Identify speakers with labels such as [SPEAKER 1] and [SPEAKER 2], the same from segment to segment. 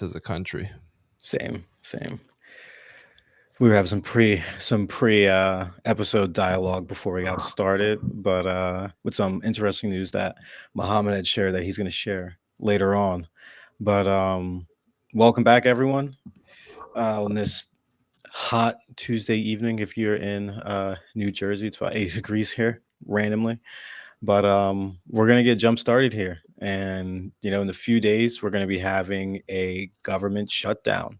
[SPEAKER 1] as a country.
[SPEAKER 2] Same. We were having some pre episode dialogue before we got started, but with some interesting news that Muhammad had shared that he's going to share later on. But welcome back, everyone, on this hot Tuesday evening. If you're in New Jersey, it's about 8 degrees here randomly. But we're gonna get jump started here, and in a few days, we're gonna be having a government shutdown.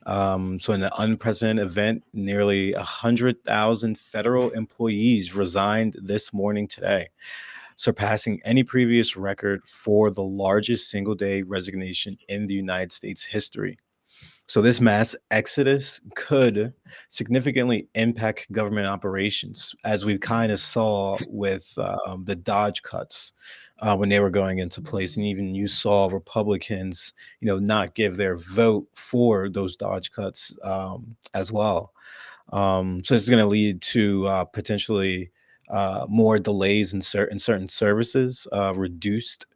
[SPEAKER 2] So, in an unprecedented event, nearly 100,000 federal employees resigned this morning today, surpassing any previous record for the largest single day resignation in the United States history. So, this mass exodus could significantly impact government operations, as we kind of saw with the Dodge cuts when they were going into place. And even you saw Republicans, not give their vote for those Dodge cuts as well. So, this is going to lead to potentially more delays in certain services, reduced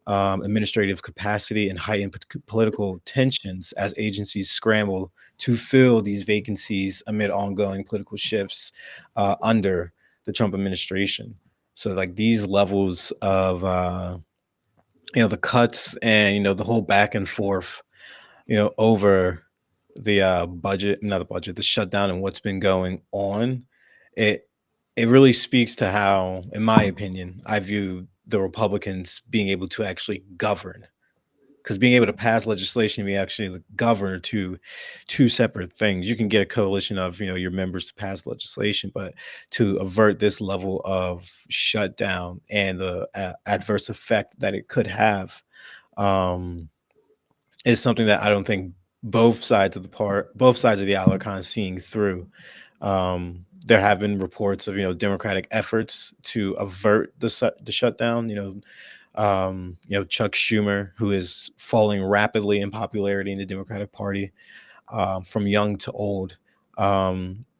[SPEAKER 2] administrative capacity, and heightened political tensions as agencies scramble to fill these vacancies amid ongoing political shifts under the Trump administration. So, like these levels of the cuts and the whole back and forth, over the budget, not the budget, the shutdown and what's been going on, it it really speaks to how, in my opinion, I view the Republicans being able to actually govern. Because being able to pass legislation and be actually the governor to two separate things. You can get a coalition of your members to pass legislation, but to avert this level of shutdown and the adverse effect that it could have, um, is something that I don't think both sides of the aisle are kind of seeing through. There have been reports of Democratic efforts to avert the shutdown. Chuck Schumer, who is falling rapidly in popularity in the Democratic Party, from young to old.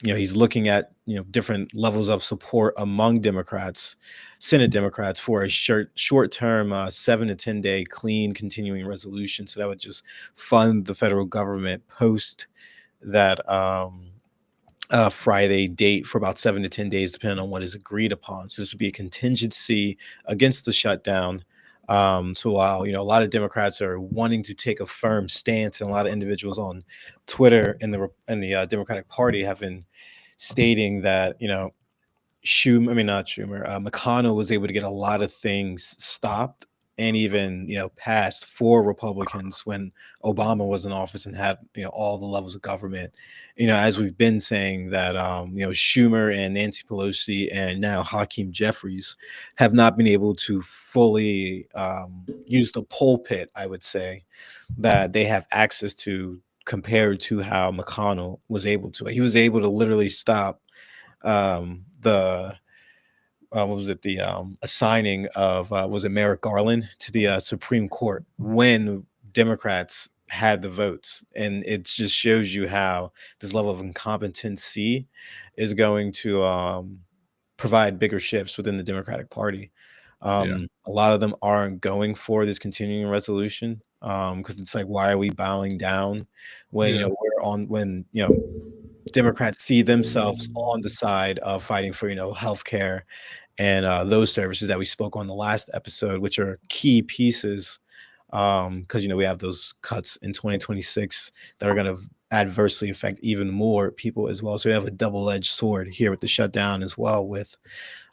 [SPEAKER 2] He's looking at different levels of support among Democrats, Senate Democrats, for a short term 7 to 10 day clean continuing resolution. So that would just fund the federal government post that Friday date for about 7 to 10 days, depending on what is agreed upon. So this would be a contingency against the shutdown. So while a lot of Democrats are wanting to take a firm stance, and a lot of individuals on Twitter in the Democratic Party have been stating that Schumer, I mean not Schumer, McConnell was able to get a lot of things stopped and even passed for Republicans when Obama was in office and had all the levels of government. As we've been saying that Schumer and Nancy Pelosi and now Hakeem Jeffries have not been able to fully use the pulpit, I would say, that they have access to, compared to how McConnell was able to. He was able to literally stop the what was it, the assigning of was it Merrick Garland to the Supreme Court when Democrats had the votes. And it just shows you how this level of incompetency is going to provide bigger shifts within the Democratic Party.
[SPEAKER 1] Yeah.
[SPEAKER 2] A lot of them aren't going for this continuing resolution, because it's like, why are we bowing down when
[SPEAKER 1] Yeah.
[SPEAKER 2] we're on when Democrats see themselves on the side of fighting for healthcare and those services that we spoke on the last episode, which are key pieces, because we have those cuts in 2026 that are going to adversely affect even more people as well. So we have a double-edged sword here with the shutdown as well with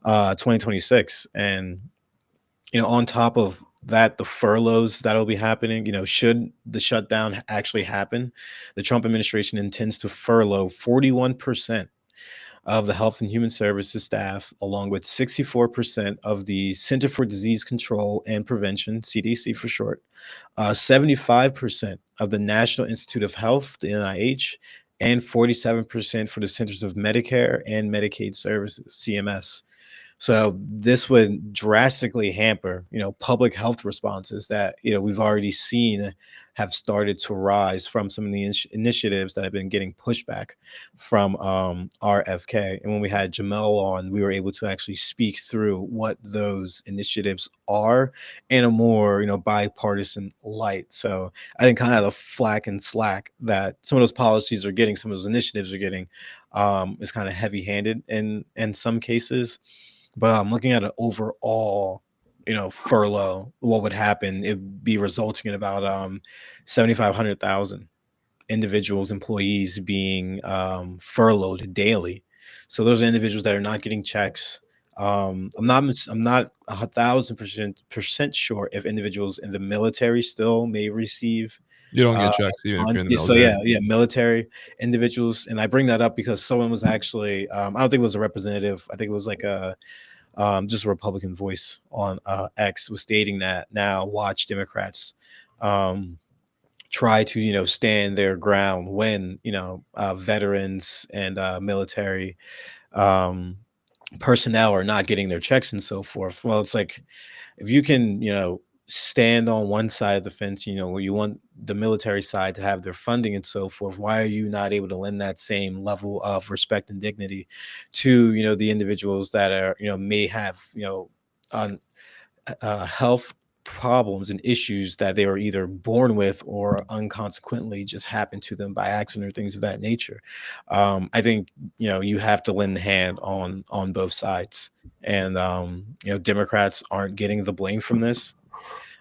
[SPEAKER 2] 2026. And on top of that, the furloughs that'll be happening, should the shutdown actually happen, the Trump administration intends to furlough 41% of the Health and Human Services staff, along with 64% of the Center for Disease Control and Prevention, CDC for short, 75% of the National Institute of Health, the NIH, and 47% for the Centers of Medicare and Medicaid Services, CMS. So this would drastically hamper, public health responses that, we've already seen have started to rise from some of the initiatives that have been getting pushback from RFK. And when we had Jamel on, we were able to actually speak through what those initiatives are in a more, bipartisan light. So I think kind of the flack and slack that some of those policies are getting, some of those initiatives are getting, is kind of heavy-handed in some cases. But looking at an overall, furlough, what would happen? It'd be resulting in about 7,500,000 individuals, employees being furloughed daily. So those are individuals that are not getting checks. I'm not 1,000% sure if individuals in the military still may receive
[SPEAKER 1] You don't
[SPEAKER 2] uh,
[SPEAKER 1] get checks even if
[SPEAKER 2] funds.
[SPEAKER 1] you're in the
[SPEAKER 2] Yeah, so
[SPEAKER 1] military.
[SPEAKER 2] yeah, military individuals, and I bring that up because someone was actually, I don't think it was a representative. I think it was like a just a Republican voice on X was stating that now watch Democrats um, try to stand their ground when veterans and military um, personnel are not getting their checks and so forth. Well, it's like if you can stand on one side of the fence, where you want the military side to have their funding and so forth, why are you not able to lend that same level of respect and dignity to the individuals that are may have on health problems and issues that they were either born with or unconsequently just happened to them by accident or things of that nature. I think you have to lend the hand on both sides, and Democrats aren't getting the blame from this.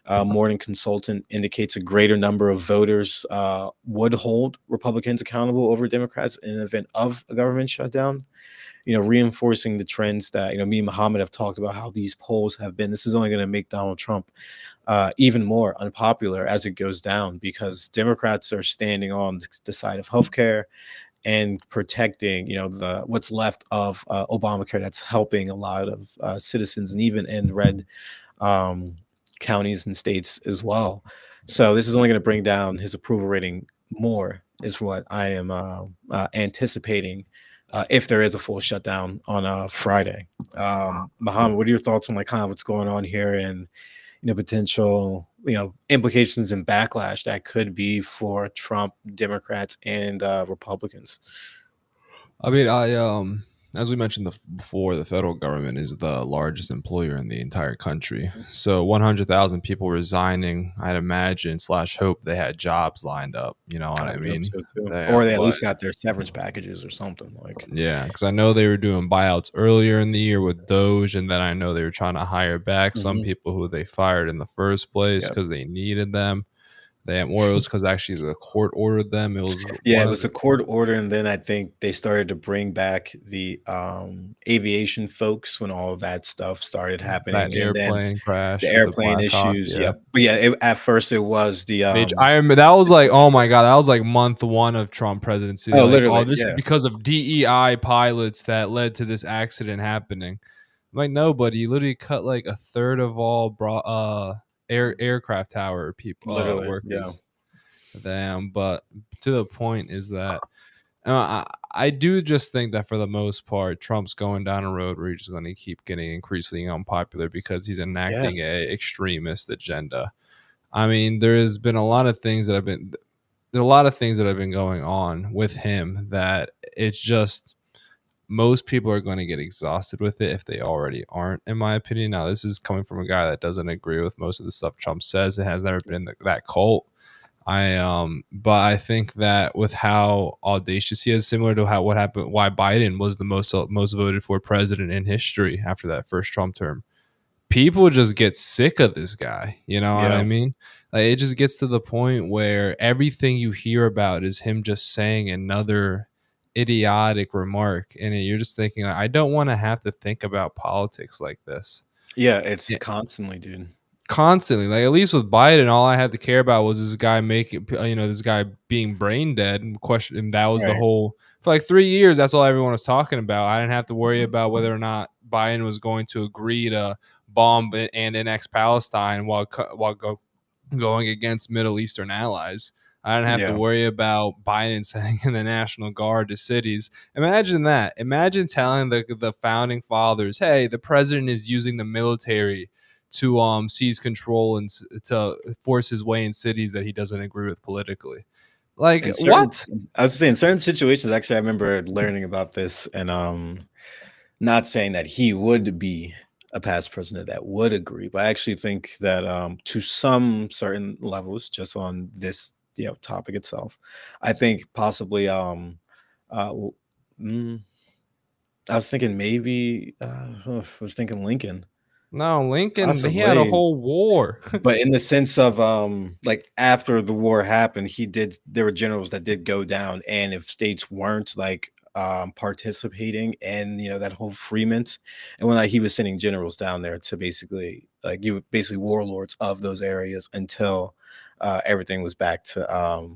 [SPEAKER 2] Morning Consultant indicates a greater number of voters would hold Republicans accountable over Democrats in an event of a government shutdown, reinforcing the trends that, me and Muhammad have talked about how these polls have been. This is only going to make Donald Trump even more unpopular as it goes down because Democrats are standing on the side of healthcare and protecting, the what's left of Obamacare that's helping a lot of citizens and even in red um, counties and states as well. So this is only going to bring down his approval rating more, is what I am anticipating if there is a full shutdown on Friday. Muhammad, what are your thoughts on like kind of what's going on here and potential implications and backlash that could be for Trump, Democrats, and Republicans?
[SPEAKER 1] I mean, as we mentioned before, the federal government is the largest employer in the entire country. So 100,000 people resigning, I'd imagine slash hope they had jobs lined up. You know what
[SPEAKER 2] I
[SPEAKER 1] I
[SPEAKER 2] would hope
[SPEAKER 1] mean?
[SPEAKER 2] so too,
[SPEAKER 1] They,
[SPEAKER 2] or they at
[SPEAKER 1] but
[SPEAKER 2] least got their severance packages or something like.
[SPEAKER 1] yeah, because I know they were doing buyouts earlier in the year with Doge, and then I know they were trying to hire back some
[SPEAKER 2] Mhm.
[SPEAKER 1] people who they fired in the first place
[SPEAKER 2] Yep.
[SPEAKER 1] because they needed them. They or it was because actually the court ordered them. It was
[SPEAKER 2] Yeah,
[SPEAKER 1] one
[SPEAKER 2] it
[SPEAKER 1] of
[SPEAKER 2] was a
[SPEAKER 1] the
[SPEAKER 2] court order, and then I think they started to bring back the aviation folks when all of that stuff started
[SPEAKER 1] that
[SPEAKER 2] happening, and then
[SPEAKER 1] airplane
[SPEAKER 2] the
[SPEAKER 1] crash with the
[SPEAKER 2] airplane
[SPEAKER 1] Black Hawk.
[SPEAKER 2] issues.
[SPEAKER 1] Yeah.
[SPEAKER 2] Yep. But yeah, at first it was the
[SPEAKER 1] I remember that was like, oh
[SPEAKER 2] situation.
[SPEAKER 1] my god, that was like month one of Trump presidency. They're
[SPEAKER 2] Oh,
[SPEAKER 1] like, oh,
[SPEAKER 2] literally,
[SPEAKER 1] this is
[SPEAKER 2] yeah,
[SPEAKER 1] because of DEI pilots that led to this accident happening. I'm like, no, buddy, you literally cut like a third of all aircraft tower people
[SPEAKER 2] literally, yeah,
[SPEAKER 1] workers. Damn, but to the point is that I do just think that for the most part, Trump's going down a road where he's just going to keep getting increasingly unpopular because he's
[SPEAKER 2] yeah,
[SPEAKER 1] enacting a extremist agenda. I mean, there has been a lot of things that have been there are a lot of things that have been going on with him that it's just most people are going to get exhausted with it if they already aren't, in my opinion. Now, this is coming from a guy that doesn't agree with most of the stuff Trump says. It has never been that cult. But I think that with how audacious he is, similar to how what happened, why Biden was the most voted for president in history after that first Trump term, people just get sick of this guy. You know what I
[SPEAKER 2] yeah,
[SPEAKER 1] mean? Like it just gets to the point where everything you hear about is him just saying another idiotic remark, and you're just thinking, like, I don't want to have to think about politics like this.
[SPEAKER 2] yeah. It's constantly, dude.
[SPEAKER 1] Constantly, like at least with Biden, all I had to care about was this guy making, this guy being brain dead and question. And that was the
[SPEAKER 2] Right.
[SPEAKER 1] whole for like 3 years. That's all everyone was talking about. I didn't have to worry about whether or not Biden was going to agree to bomb and annex Palestine going against Middle Eastern allies. I didn't have to
[SPEAKER 2] Yeah.
[SPEAKER 1] worry about Biden sending in the National Guard to cities. Imagine that. Imagine telling the founding fathers, "Hey, the president is using the military to seize control and to force his way in cities that he doesn't agree with politically. Like
[SPEAKER 2] In certain
[SPEAKER 1] what?
[SPEAKER 2] I was saying certain situations, actually, I remember learning about this and, not saying that he would be a past president that would agree, but I actually think that, to some certain levels, just on this, topic itself, I think possibly, w mm, I was thinking maybe, I was thinking Lincoln,
[SPEAKER 1] No, Lincoln, he had a
[SPEAKER 2] possibly.
[SPEAKER 1] whole war.
[SPEAKER 2] But in the sense of, like, after the war happened, there were generals that did go down, and if states weren't, like, participating in, that whole freement, and when, like, he was sending generals down there to basically, like, you basically warlords of those areas until, everything was back then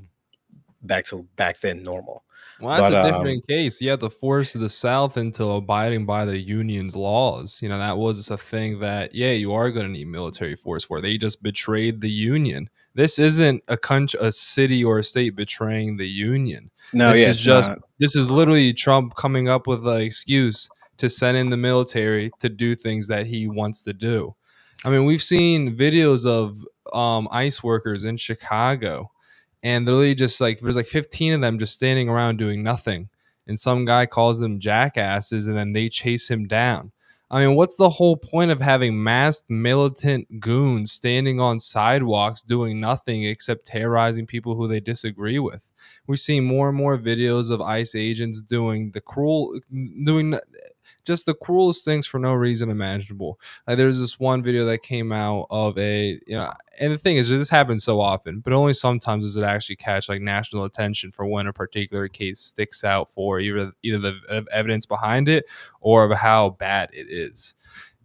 [SPEAKER 2] normal.
[SPEAKER 1] Well, that's
[SPEAKER 2] But,
[SPEAKER 1] a different case. You have to force the South into abiding by the Union's laws. That was a thing that, yeah, you are going to need military force for. They just betrayed the Union. This isn't a country, a city, or a state betraying the Union.
[SPEAKER 2] no,
[SPEAKER 1] This
[SPEAKER 2] yeah,
[SPEAKER 1] is
[SPEAKER 2] it's
[SPEAKER 1] just,
[SPEAKER 2] not.
[SPEAKER 1] this is literally Trump coming up with an excuse to send in the military to do things that he wants to do. I mean, we've seen videos of ICE workers in Chicago, and they're literally just like there's like 15 of them just standing around doing nothing, and some guy calls them jackasses and then they chase him down. I mean, what's the whole point of having masked militant goons standing on sidewalks doing nothing except terrorizing people who they disagree with? We've seen more and more videos of ICE agents doing just the cruelest things for no reason imaginable. Like there's this one video that came out of and the thing is, this happens so often, but only sometimes does it actually catch like national attention for when a particular case sticks out for either the evidence behind it or of how bad it is.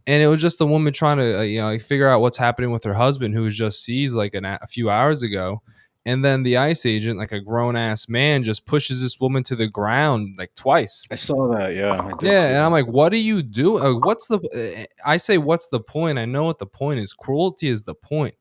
[SPEAKER 1] And it was just a woman trying to like figure out what's happening with her husband, who was just seized like a few hours ago. And then the ICE agent, like a grown ass man, just pushes this woman to the ground like twice.
[SPEAKER 2] I saw that, yeah, I did
[SPEAKER 1] Yeah,
[SPEAKER 2] see
[SPEAKER 1] and I'm
[SPEAKER 2] that.
[SPEAKER 1] like, "What do you do? What's the?" I say, "What's the point?" I know what the point is. Cruelty is the point.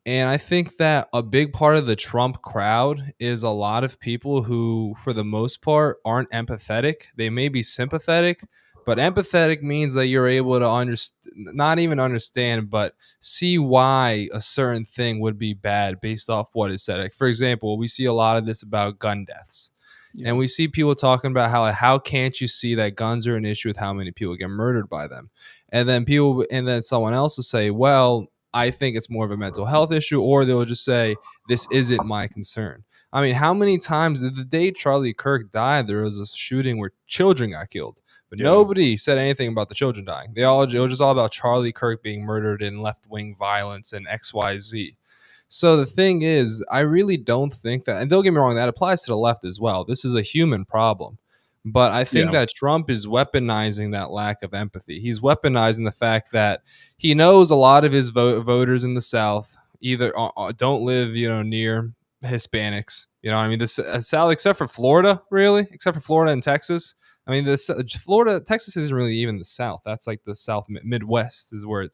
[SPEAKER 1] And I think that a big part of the Trump crowd is a lot of people who, for the most part, aren't empathetic. They may be sympathetic, but empathetic means that you're able to not even understand, but see why a certain thing would be bad based off what is said. Like, for example, we see a lot of this about gun deaths. And
[SPEAKER 2] Yeah.
[SPEAKER 1] we see people talking about how can't you see that guns are an issue with how many people get murdered by them? And then someone else will say, well, I think it's more of a mental health issue, or they'll just say, this isn't my concern. I mean, how many times did the day Charlie Kirk died, there was a shooting where children got killed, but
[SPEAKER 2] Yeah.
[SPEAKER 1] nobody said anything about the children dying. It was just all about Charlie Kirk being murdered in left wing violence and XYZ. So the thing is, I really don't think that, and don't get me wrong, that applies to the left as well. This is a human problem. But I think
[SPEAKER 2] Yeah.
[SPEAKER 1] that Trump is weaponizing that lack of empathy. He's weaponizing the fact that he knows a lot of his voters in the South either don't live, near Hispanics. You know what I mean? The South, except for Florida, really, except for Florida and Texas. I mean, Texas isn't really even the South. That's like the South Midwest is where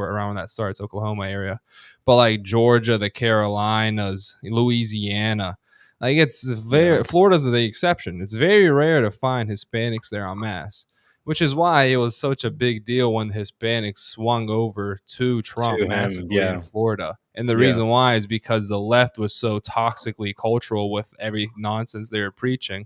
[SPEAKER 1] around when that starts, Oklahoma area. But like Georgia, the Carolinas, Louisiana, like
[SPEAKER 2] Yeah.
[SPEAKER 1] Florida's the exception. It's very rare to find Hispanics there en masse, which is why it was such a big deal when the Hispanics swung over to Trump
[SPEAKER 2] To him,
[SPEAKER 1] massively in
[SPEAKER 2] yeah.
[SPEAKER 1] Florida. And the
[SPEAKER 2] Yeah,
[SPEAKER 1] reason why is because the left was so toxically cultural with every nonsense they were preaching.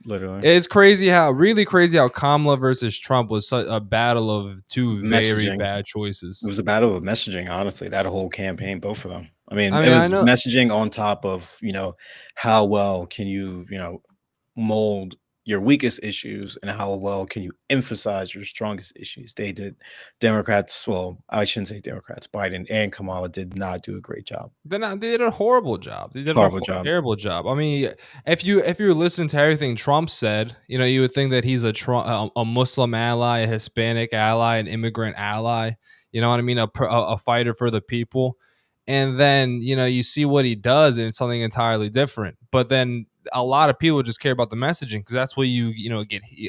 [SPEAKER 2] literally.
[SPEAKER 1] It's really crazy how Kamala versus Trump was such a battle of two very
[SPEAKER 2] Messaging.
[SPEAKER 1] bad
[SPEAKER 2] It
[SPEAKER 1] choices.
[SPEAKER 2] was a battle of messaging, honestly, that whole campaign, both of them. I mean,
[SPEAKER 1] I
[SPEAKER 2] it
[SPEAKER 1] mean, I
[SPEAKER 2] was
[SPEAKER 1] know.
[SPEAKER 2] messaging on top of, how well can you, mold your weakest issues and how well can you emphasize your strongest issues. They did Democrats, well, I shouldn't say Democrats, Biden and Kamala did not do a great job.
[SPEAKER 1] They did a horrible job. They did a
[SPEAKER 2] Horrible job.
[SPEAKER 1] terrible job. I mean, if you're listening to everything Trump said, you would think that he's a Muslim ally, a Hispanic ally, an immigrant ally. You know what I mean? A fighter for the people. And then you see what he does, and it's something entirely different. But then a lot of people just care about the messaging because that's what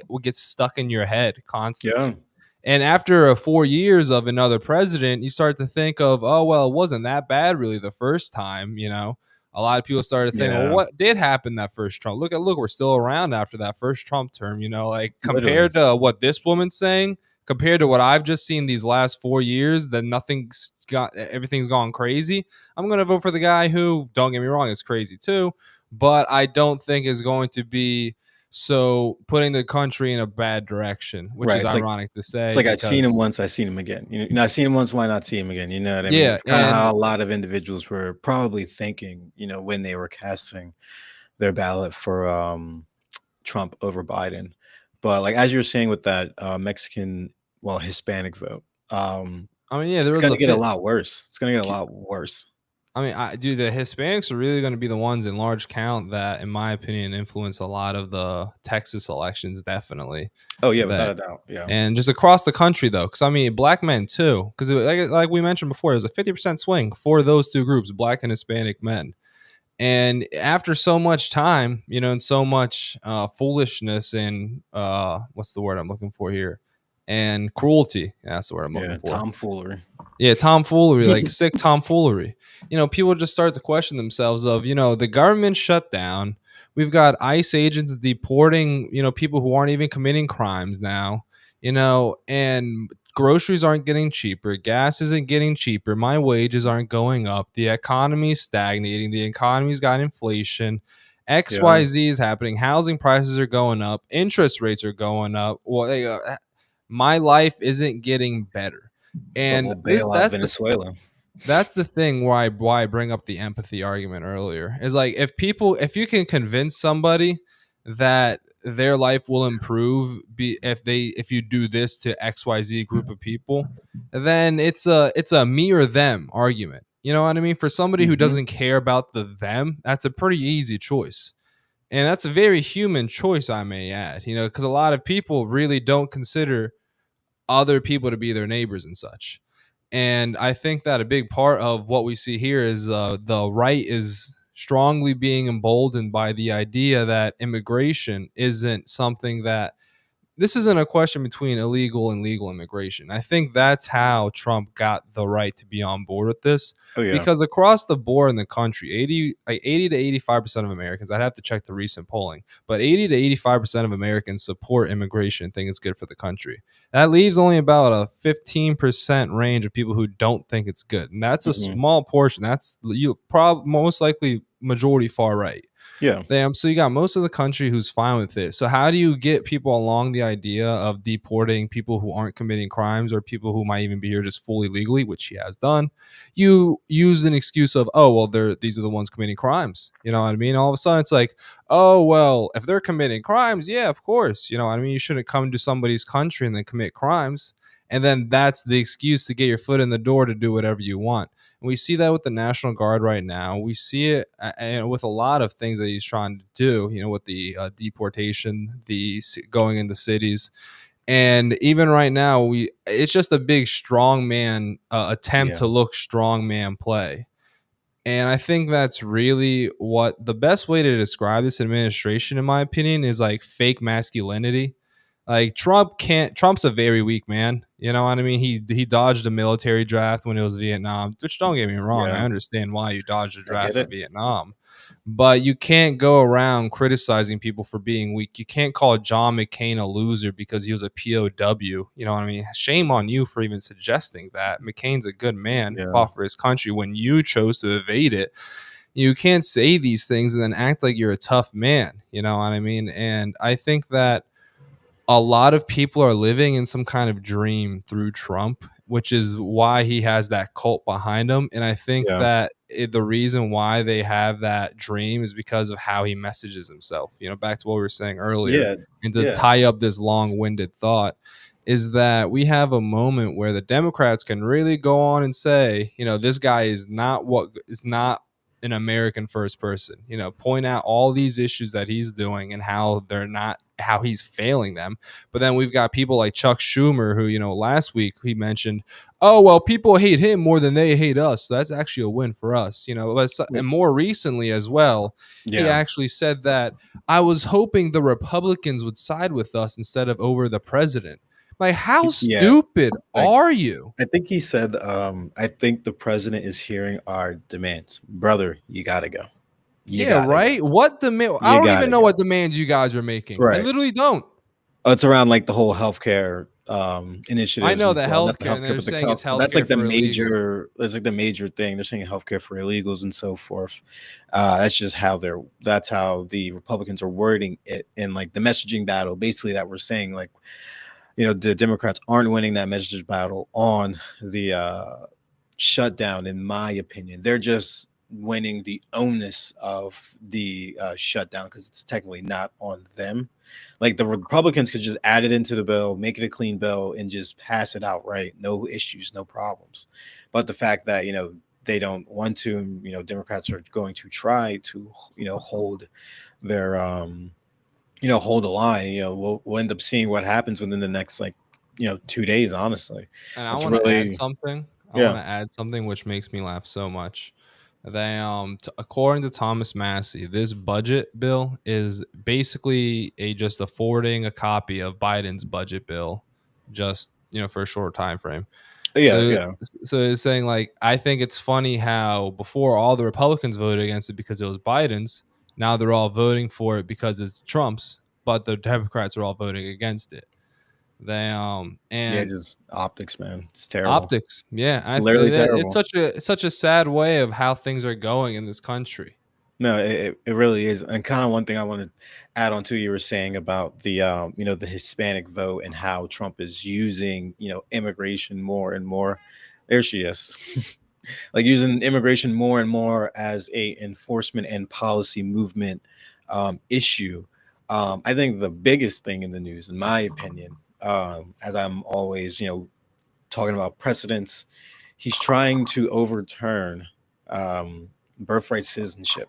[SPEAKER 1] what gets stuck in your head
[SPEAKER 2] Yeah.
[SPEAKER 1] constantly. And after 4 years of another president, you start to think of, oh, well, it wasn't that bad really the first time. A lot of people started thinking, well,
[SPEAKER 2] Yeah.
[SPEAKER 1] what did happen that first Trump? Look, we're still around after that first Trump term, like
[SPEAKER 2] Literally.
[SPEAKER 1] compared to what this woman's saying, compared to what I've just seen these last 4 years, that nothing's got everything's gone crazy. I'm gonna vote for the guy who, don't get me wrong, is crazy too, but I don't think is going to be so putting the country in a bad direction, which
[SPEAKER 2] Right.
[SPEAKER 1] is ironic to
[SPEAKER 2] It's
[SPEAKER 1] say
[SPEAKER 2] like I've seen him
[SPEAKER 1] because
[SPEAKER 2] once, I seen him again. I seen him once, why not see him again? You know what I mean?
[SPEAKER 1] yeah,
[SPEAKER 2] That's kind of
[SPEAKER 1] and
[SPEAKER 2] how a lot of individuals were probably thinking, when they were casting their ballot for Trump over Biden. But like as you were saying with that Mexican, well, Hispanic vote,
[SPEAKER 1] I mean, yeah, there
[SPEAKER 2] it's
[SPEAKER 1] was
[SPEAKER 2] gonna
[SPEAKER 1] a
[SPEAKER 2] get a
[SPEAKER 1] fit.
[SPEAKER 2] lot worse. It's gonna get a lot worse.
[SPEAKER 1] I mean, dude, the Hispanics are really going to be the ones in large count that, in my opinion, influence a lot of the Texas elections. Definitely,
[SPEAKER 2] Oh yeah, without
[SPEAKER 1] that
[SPEAKER 2] a doubt. Yeah.
[SPEAKER 1] and just across the country though, because I mean, black men too, because like we mentioned before, there's a 50% swing for those two groups, black and Hispanic men. And after so much time, and so much foolishness and what's the word I'm looking for here, and cruelty. Yeah, that's the word I'm looking
[SPEAKER 2] Yeah.
[SPEAKER 1] for.
[SPEAKER 2] Tomfoolery.
[SPEAKER 1] Yeah, tomfoolery, like sick tomfoolery. People just start to question themselves of, the government shut down. We've got ICE agents deporting, people who aren't even committing crimes now, and groceries aren't getting cheaper. Gas isn't getting cheaper. My wages aren't going up. The economy's stagnating. The economy's got inflation.
[SPEAKER 2] Yeah.
[SPEAKER 1] XYZ is happening. Housing prices are going up. Interest rates are going up. Well, my life isn't getting better.
[SPEAKER 2] The
[SPEAKER 1] And
[SPEAKER 2] whole
[SPEAKER 1] this
[SPEAKER 2] bailout Venezuela.
[SPEAKER 1] that's the thing why I bring up the empathy argument earlier. Is like if you can convince somebody that their life will improve if you do this to XYZ group of people, then it's a me or them argument. You know what I mean? For somebody who
[SPEAKER 2] Hmm.
[SPEAKER 1] doesn't care about the them, that's a pretty easy choice. And that's a very human choice, I may add, because a lot of people really don't consider other people to be their neighbors and such. And I think that a big part of what we see here is the right is strongly being emboldened by the idea that immigration isn't something that this isn't a question between illegal and legal immigration. I think that's how Trump got the right to be on board with this
[SPEAKER 2] Oh yeah.
[SPEAKER 1] because across the board in the country, 80 to 85% of Americans, I'd have to check the recent polling, but 80 to 85% of Americans support immigration and think it's good for the country. That leaves only about a 15% range of people who don't think it's good. And that's a
[SPEAKER 2] Hmm.
[SPEAKER 1] small portion. That's you probably most likely majority far right.
[SPEAKER 2] Yeah.
[SPEAKER 1] Damn, so you got most of the country who's fine with it. So how do you get people along the idea of deporting people who aren't committing crimes or people who might even be here just fully legally, which he has done? You use an excuse of, oh, well, these are the ones committing crimes. You know what I mean? All of a sudden it's like, oh, well, if they're committing crimes, yeah, of course. You know what I mean? You shouldn't come to somebody's country and then commit crimes. And then that's the excuse to get your foot in the door to do whatever you want. And we see that with the National Guard right now. We see it and with a lot of things that he's trying to do, with the deportation, going into cities. And even right now, it's just a big strongman attempt
[SPEAKER 2] Yeah.
[SPEAKER 1] to look strongman play. And I think that's really what the best way to describe this administration, in my opinion, is like fake masculinity. Like Trump's a very weak man. You know what I mean? He dodged a military draft when it was Vietnam, which don't get me wrong. I
[SPEAKER 2] Yeah.
[SPEAKER 1] understand why you dodged a
[SPEAKER 2] I
[SPEAKER 1] draft
[SPEAKER 2] get
[SPEAKER 1] for
[SPEAKER 2] it.
[SPEAKER 1] Vietnam. But you can't go around criticizing people for being weak. You can't call John McCain a loser because he was a POW. You know what I mean? Shame on you for even suggesting that. McCain's a good man,
[SPEAKER 2] Yeah.
[SPEAKER 1] fought for his country when you chose to evade it. You can't say these things and then act like you're a tough man. You know what I mean? And I think that a lot of people are living in some kind of dream through Trump, which is why he has that cult behind him. And I think
[SPEAKER 2] Yeah.
[SPEAKER 1] that the reason why they have that dream is because of how he messages himself. Back to what we were saying earlier,
[SPEAKER 2] Yeah.
[SPEAKER 1] and to
[SPEAKER 2] Yeah.
[SPEAKER 1] tie up this long winded thought, is that we have a moment where the Democrats can really go on and say, this guy is not an American first person, point out all these issues that he's doing and how they're not, how he's failing them. But then we've got people like Chuck Schumer, who, last week he mentioned, oh, well, people hate him more than they hate us. So that's actually a win for us, and more recently as well, he
[SPEAKER 2] Yeah.
[SPEAKER 1] actually said that I was hoping the Republicans would side with us instead of over the president. Like, how
[SPEAKER 2] Yeah.
[SPEAKER 1] stupid
[SPEAKER 2] I
[SPEAKER 1] are you?
[SPEAKER 2] I think he said, I think the president is hearing our demands. Brother, you gotta go. You
[SPEAKER 1] Yeah,
[SPEAKER 2] gotta go.
[SPEAKER 1] right. What demand? I
[SPEAKER 2] You
[SPEAKER 1] don't even
[SPEAKER 2] gotta
[SPEAKER 1] know what
[SPEAKER 2] go.
[SPEAKER 1] demands you guys are making. I
[SPEAKER 2] Right.
[SPEAKER 1] literally don't.
[SPEAKER 2] Oh, it's around like the whole healthcare
[SPEAKER 1] I
[SPEAKER 2] initiatives
[SPEAKER 1] know
[SPEAKER 2] as
[SPEAKER 1] the
[SPEAKER 2] well. Not the
[SPEAKER 1] healthcare, and
[SPEAKER 2] healthcare,
[SPEAKER 1] they're
[SPEAKER 2] but
[SPEAKER 1] saying it's
[SPEAKER 2] that's
[SPEAKER 1] healthcare
[SPEAKER 2] like the
[SPEAKER 1] for illegals.
[SPEAKER 2] major. That's like the major thing. They're saying healthcare for illegals and so forth. That's just how they're. That's how the Republicans are wording it in like the messaging battle. Basically, that we're saying like, the Democrats aren't winning that message battle on the shutdown. In my opinion, they're just winning the onus of the shutdown because it's technically not on them. Like the Republicans could just add it into the bill, make it a clean bill, and just pass it outright, no issues, no problems. But the fact that they don't want to, and, Democrats are going to try to hold their hold the line. We'll end up seeing what happens within the next, like, 2 days. Honestly,
[SPEAKER 1] And I
[SPEAKER 2] that's
[SPEAKER 1] wanna add
[SPEAKER 2] really.
[SPEAKER 1] something. I
[SPEAKER 2] Yeah.
[SPEAKER 1] wanna add something which makes me laugh so much. They, according to Thomas Massey, this budget bill is basically just a forwarding a copy of Biden's budget bill, just for a short time frame.
[SPEAKER 2] Yeah,
[SPEAKER 1] So,
[SPEAKER 2] yeah.
[SPEAKER 1] it's saying like I think it's funny how before all the Republicans voted against it because it was Biden's. Now they're all voting for it because it's Trump's, but the Democrats are all voting against it. They
[SPEAKER 2] Yeah,
[SPEAKER 1] and
[SPEAKER 2] just optics, man. It's terrible.
[SPEAKER 1] Optics, yeah,
[SPEAKER 2] It's literally
[SPEAKER 1] it's
[SPEAKER 2] terrible.
[SPEAKER 1] such a sad way of how things are going in this country.
[SPEAKER 2] No, it really is. And kind of one thing I want to add on to you were saying about the the Hispanic vote and how Trump is using, immigration more and more. There she is. Like using immigration more and more as a enforcement and policy movement issue. I think the biggest thing in the news, in my opinion, as I'm always, talking about precedents, he's trying to overturn birthright citizenship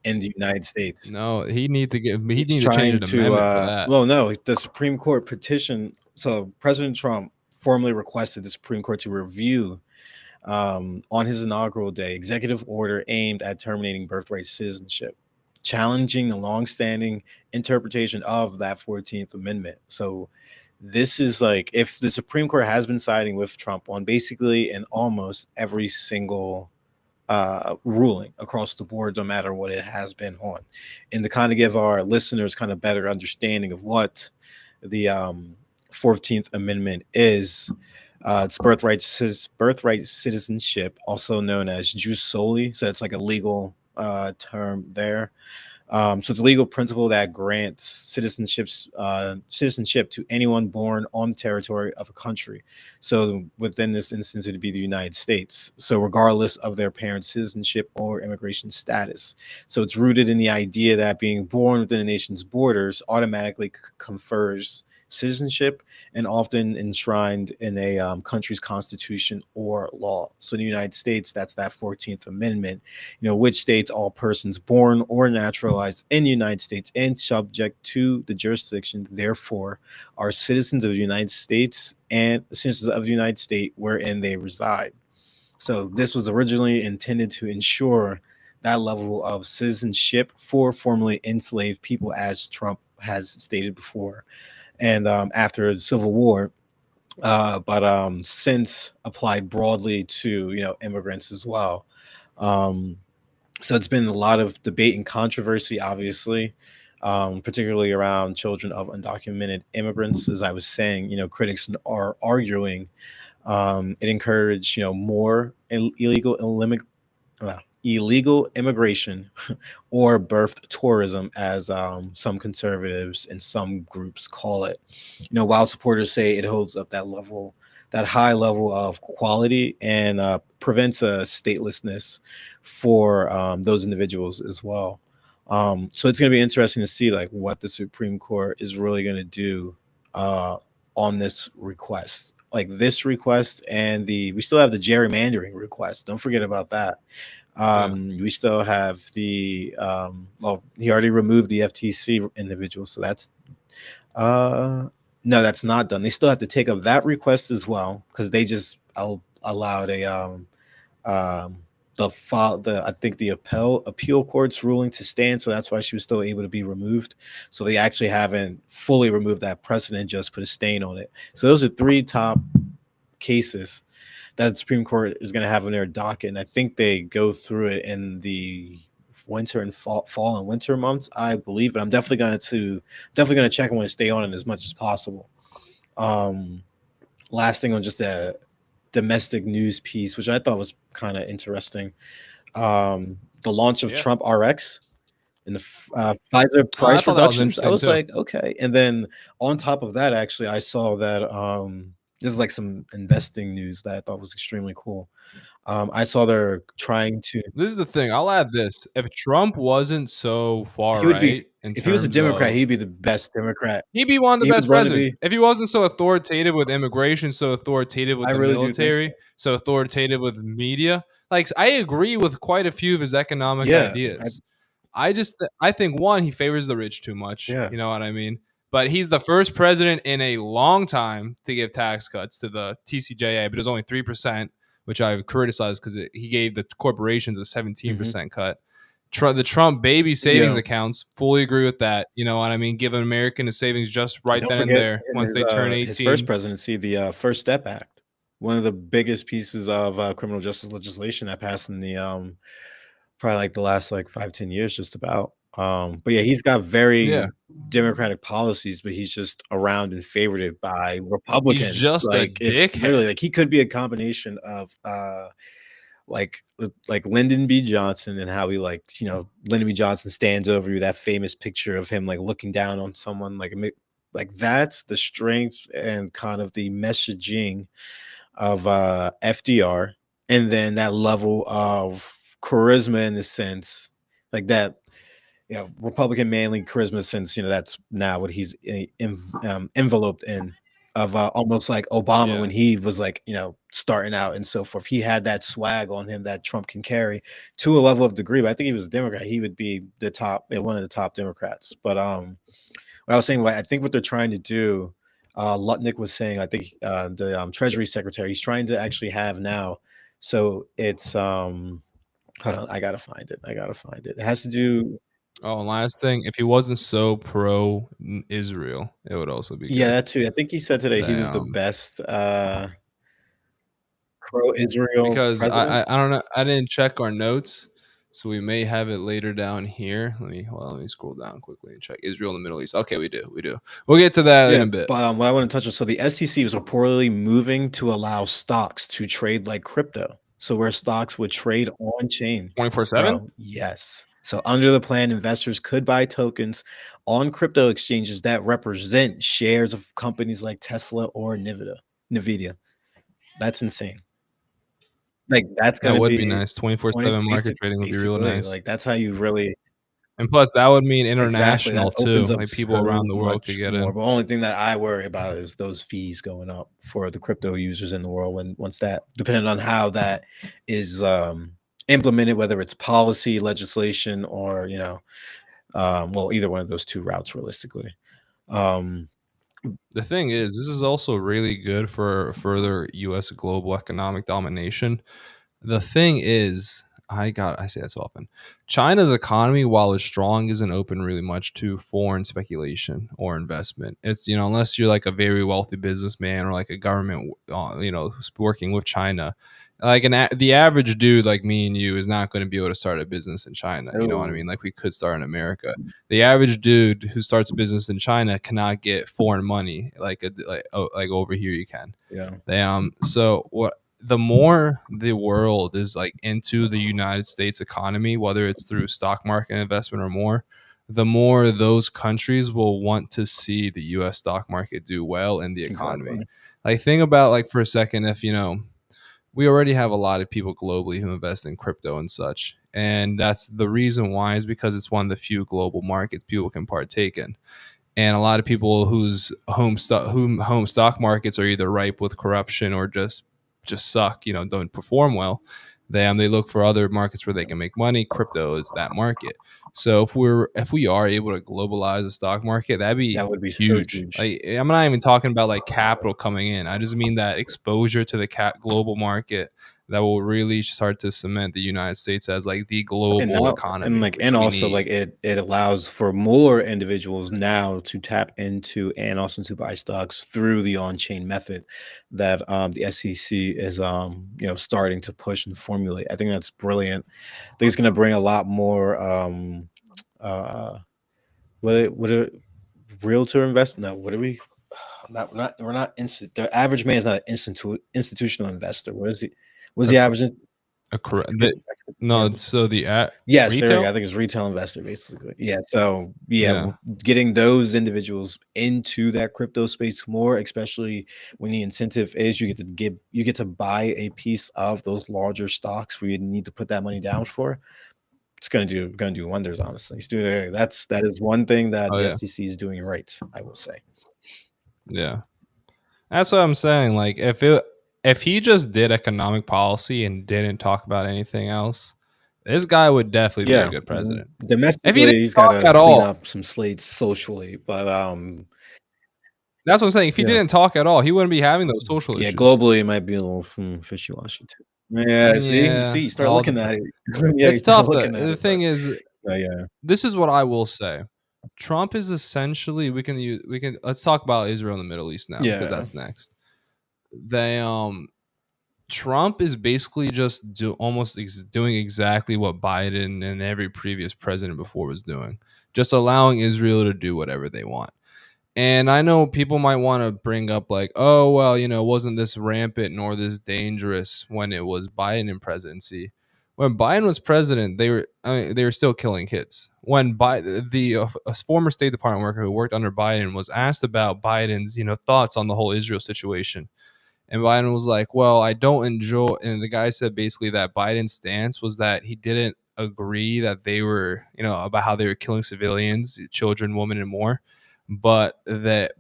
[SPEAKER 2] in the United States.
[SPEAKER 1] No, he
[SPEAKER 2] He's
[SPEAKER 1] need to change
[SPEAKER 2] trying
[SPEAKER 1] an
[SPEAKER 2] to
[SPEAKER 1] amendment for that.
[SPEAKER 2] well, no, the Supreme Court petition. So President Trump formally requested the Supreme Court to review on his inaugural day executive order aimed at terminating birthright citizenship, challenging the longstanding interpretation of that 14th Amendment. So this is like if the Supreme Court has been siding with Trump on basically in almost every single ruling across the board, no matter what it has been on, and to kind of give our listeners kind of better understanding of what the 14th Amendment is. It's birthright citizenship, also known as jus soli. So it's like a legal term there. So it's a legal principle that grants citizenship to anyone born on the territory of a country. So within this instance, it'd be the United States. So regardless of their parents' citizenship or immigration status. So it's rooted in the idea that being born within a nation's borders automatically confers citizenship and often enshrined in a country's constitution or law. So in the United States, that's that 14th Amendment, which states all persons born or naturalized in the United States and subject to the jurisdiction, therefore, are citizens of the United States and citizens of the United States wherein they reside. So this was originally intended to ensure that level of citizenship for formerly enslaved people, as Trump has stated before. And after the Civil War, but since applied broadly to immigrants as well. Um, so it's been a lot of debate and controversy, obviously, particularly around children of undocumented immigrants. As I was saying, critics are arguing it encouraged, more illegal immigration or birth tourism, as some conservatives and some groups call it. While supporters say it holds up that high level of quality and prevents a statelessness for those individuals as well. So it's going to be interesting to see like what the Supreme Court is really going to do uh, on this request. Like this request and we still have the gerrymandering request. Don't forget about that.
[SPEAKER 1] Yeah.
[SPEAKER 2] We still have well, he already removed the FTC individual, so that's no, that's not done. They still have to take up that request as well because they just allowed a um the I think the appeal court's ruling to stand, so that's why she was still able to be removed. So they actually haven't fully removed that precedent, just put a stain on it. So those are three top cases that the Supreme Court is going to have on their docket, and I think they go through it in the winter and fall and winter months, I believe. But I'm definitely going to check and want to stay on it as much as possible. Um, Last thing on just a domestic news piece, which I thought was kind of interesting. The launch of
[SPEAKER 1] Yeah.
[SPEAKER 2] Trump RX and the Pfizer
[SPEAKER 1] I
[SPEAKER 2] price
[SPEAKER 1] thought that was
[SPEAKER 2] reductions. I
[SPEAKER 1] interesting
[SPEAKER 2] was
[SPEAKER 1] too.
[SPEAKER 2] like, okay. And then on top of that, actually, I saw that this is like some investing news that I thought was extremely cool. I saw they're trying to.
[SPEAKER 1] This is the thing. I'll add this. If Trump wasn't so far
[SPEAKER 2] He would be
[SPEAKER 1] right in
[SPEAKER 2] if he was a
[SPEAKER 1] terms
[SPEAKER 2] Democrat, he'd
[SPEAKER 1] of
[SPEAKER 2] be the best Democrat.
[SPEAKER 1] he'd be one of the
[SPEAKER 2] He would
[SPEAKER 1] best
[SPEAKER 2] run to
[SPEAKER 1] presidents.
[SPEAKER 2] be.
[SPEAKER 1] If he wasn't so authoritative with immigration, so authoritative with
[SPEAKER 2] I
[SPEAKER 1] the
[SPEAKER 2] really do think so.
[SPEAKER 1] military, so authoritative with media, like I agree with quite a few of his economic
[SPEAKER 2] Yeah,
[SPEAKER 1] ideas. I think one, he favors the rich too much.
[SPEAKER 2] yeah.
[SPEAKER 1] You know what I mean? But he's the first president in a long time to give tax cuts to the TCJA, but it was only 3%, which I criticized because he gave the corporations a
[SPEAKER 2] Hmm.
[SPEAKER 1] 17% cut. The Trump baby savings
[SPEAKER 2] Yeah.
[SPEAKER 1] accounts, fully agree with that. You know what I mean? Give an American a savings just
[SPEAKER 2] And
[SPEAKER 1] right
[SPEAKER 2] don't
[SPEAKER 1] then and
[SPEAKER 2] forget
[SPEAKER 1] there
[SPEAKER 2] in
[SPEAKER 1] once they turn
[SPEAKER 2] his first
[SPEAKER 1] 18.
[SPEAKER 2] presidency, the First Step Act, one of the biggest pieces of criminal justice legislation that passed in the probably like the last like 5-10 years, just about. But yeah, he's got
[SPEAKER 1] Yeah.
[SPEAKER 2] very democratic policies, but he's just around and favored by
[SPEAKER 1] He's
[SPEAKER 2] Republicans.
[SPEAKER 1] just a
[SPEAKER 2] Like if literally,
[SPEAKER 1] dickhead.
[SPEAKER 2] like he could be a combination of like Lyndon B. Johnson and how he like Lyndon B. Johnson stands over you, that famous picture of him like looking down on someone like that's the strength and kind of the messaging of FDR, and then that level of charisma in the sense like that Republican manly charisma, since that's now what he's enveloped in, of almost like Obama
[SPEAKER 1] Yeah.
[SPEAKER 2] when he was like starting out and so forth. He had that swag on him that Trump can carry to a level of degree. But I think he was a Democrat. He would be the top, one of the top Democrats. But what I was saying, like, I think what they're trying to do, Lutnick was saying, I think the Treasury Secretary, he's trying to actually have now. So it's hold on, I gotta find it. I gotta find it. It has to do.
[SPEAKER 1] Oh, and last thing, if he wasn't so pro Israel, it would also be
[SPEAKER 2] Yeah,
[SPEAKER 1] good.
[SPEAKER 2] that too. I think he said today he
[SPEAKER 1] They,
[SPEAKER 2] was the best pro-Israel
[SPEAKER 1] because
[SPEAKER 2] president.
[SPEAKER 1] I don't know, I didn't check our notes, so we may have it later down here. Let me scroll down quickly and check Israel and the Middle East. Okay, we do. We'll get to that in
[SPEAKER 2] Yeah,
[SPEAKER 1] a bit.
[SPEAKER 2] but what I want to touch on, so the SEC was reportedly moving to allow stocks to trade like crypto. So where stocks would trade on chain.
[SPEAKER 1] 24/7.
[SPEAKER 2] Bro, yes. So under the plan, investors could buy tokens on crypto exchanges that represent shares of companies like Tesla or Nvidia. That's insane. Like that's
[SPEAKER 1] That
[SPEAKER 2] gonna
[SPEAKER 1] would be
[SPEAKER 2] be
[SPEAKER 1] nice. 24/7 market trading would be real
[SPEAKER 2] basically
[SPEAKER 1] nice.
[SPEAKER 2] like that's how you really.
[SPEAKER 1] And plus, that would mean
[SPEAKER 2] Exactly,
[SPEAKER 1] international
[SPEAKER 2] that opens
[SPEAKER 1] too.
[SPEAKER 2] up
[SPEAKER 1] Like people around
[SPEAKER 2] so
[SPEAKER 1] the world could
[SPEAKER 2] much
[SPEAKER 1] get
[SPEAKER 2] more.
[SPEAKER 1] in.
[SPEAKER 2] But only thing that I worry about is those fees going up for the crypto users in the world when once that, depending on how that is implemented, whether it's policy, legislation, or well, either one of those two routes realistically. Um,
[SPEAKER 1] The thing is, this is also really good for further U.S. global economic domination. The thing is, I say that so often. China's economy, while it's strong, isn't open really much to foreign speculation or investment. It's unless you're like a very wealthy businessman or like a government, who's working with China. Like the average dude like me and you is not going to be able to start a business in China. You know what I
[SPEAKER 2] oh,
[SPEAKER 1] mean? Like we could start in America. The average dude who starts a business in China cannot get foreign money like over here you can.
[SPEAKER 2] yeah,
[SPEAKER 1] So what the more the world is like into the United States economy, whether it's through stock market investment or more, the more those countries will want to see the US stock market do well in the economy.
[SPEAKER 2] exactly.
[SPEAKER 1] Like think about like for a second, if we already have a lot of people globally who invest in crypto and such. And that's the reason why is because it's one of the few global markets people can partake in, and a lot of people whose home stock markets are either ripe with corruption or just suck, don't perform well. They look for other markets where they can make money. Crypto is that market. So if we are able to globalize the stock market, that'd be
[SPEAKER 2] That would be so
[SPEAKER 1] huge.
[SPEAKER 2] huge.
[SPEAKER 1] Like I'm not even talking about like capital coming in. I just mean that exposure to the global market that will really start to cement the United States as like the
[SPEAKER 2] And
[SPEAKER 1] global
[SPEAKER 2] now, and
[SPEAKER 1] economy,
[SPEAKER 2] like,
[SPEAKER 1] which
[SPEAKER 2] and
[SPEAKER 1] we
[SPEAKER 2] also like
[SPEAKER 1] need.
[SPEAKER 2] it allows for more individuals now to tap into and also to buy stocks through the on-chain method that the SEC is starting to push and formulate. I think that's brilliant. I think it's going to bring a lot more uh what it realtor investment. No, what are we? we're not instant. The average man is not an institutional investor. What is he? What's
[SPEAKER 1] A,
[SPEAKER 2] the
[SPEAKER 1] cr-
[SPEAKER 2] average?
[SPEAKER 1] a
[SPEAKER 2] I
[SPEAKER 1] cr-
[SPEAKER 2] forget,
[SPEAKER 1] the,
[SPEAKER 2] I forget the
[SPEAKER 1] no,
[SPEAKER 2] term.
[SPEAKER 1] so the
[SPEAKER 2] Yes, there you go. I
[SPEAKER 1] retail.
[SPEAKER 2] think it's retail investor basically. Yeah. So yeah,
[SPEAKER 1] Yeah.
[SPEAKER 2] getting those individuals into that crypto space more, especially when the incentive is you get to buy a piece of those larger stocks where you need to put that money down for. It's gonna do wonders. Honestly, it's doing that is one thing that
[SPEAKER 1] Oh
[SPEAKER 2] the
[SPEAKER 1] yeah.
[SPEAKER 2] SEC is doing right. I will say.
[SPEAKER 1] Yeah. That's what I'm saying. Like if he just did economic policy and didn't talk about anything else, this guy would definitely be a
[SPEAKER 2] Yeah,
[SPEAKER 1] good president. If he
[SPEAKER 2] domestically,
[SPEAKER 1] didn't
[SPEAKER 2] he's
[SPEAKER 1] talk
[SPEAKER 2] gotta
[SPEAKER 1] at
[SPEAKER 2] clean
[SPEAKER 1] all,
[SPEAKER 2] up some slates socially, but,
[SPEAKER 1] that's what I'm saying. If he
[SPEAKER 2] yeah.
[SPEAKER 1] didn't talk at all, he wouldn't be having those social
[SPEAKER 2] Yeah,
[SPEAKER 1] issues.
[SPEAKER 2] globally, it might be a little, fishy-washy too. Yeah,
[SPEAKER 1] Yeah,
[SPEAKER 2] see, start
[SPEAKER 1] all
[SPEAKER 2] looking
[SPEAKER 1] the
[SPEAKER 2] at it. Yeah, you
[SPEAKER 1] it's
[SPEAKER 2] start
[SPEAKER 1] tough. The
[SPEAKER 2] looking at
[SPEAKER 1] the
[SPEAKER 2] it, but
[SPEAKER 1] thing is,
[SPEAKER 2] yeah.
[SPEAKER 1] this is what I will say. Trump is essentially we can let's talk about Israel and the Middle East now because
[SPEAKER 2] Yeah.
[SPEAKER 1] that's next. They Trump is basically just doing exactly what Biden and every previous president before was doing, just allowing Israel to do whatever they want. And I know people might want to bring up like, oh well, wasn't this rampant nor this dangerous when it was Biden in presidency? When Biden was president, they were still killing kids. When a former State Department worker who worked under Biden was asked about Biden's thoughts on the whole Israel situation, and Biden was like, well, I don't enjoy. And the guy said basically that Biden's stance was that he didn't agree that they were, about how they were killing civilians, children, women, and more, but that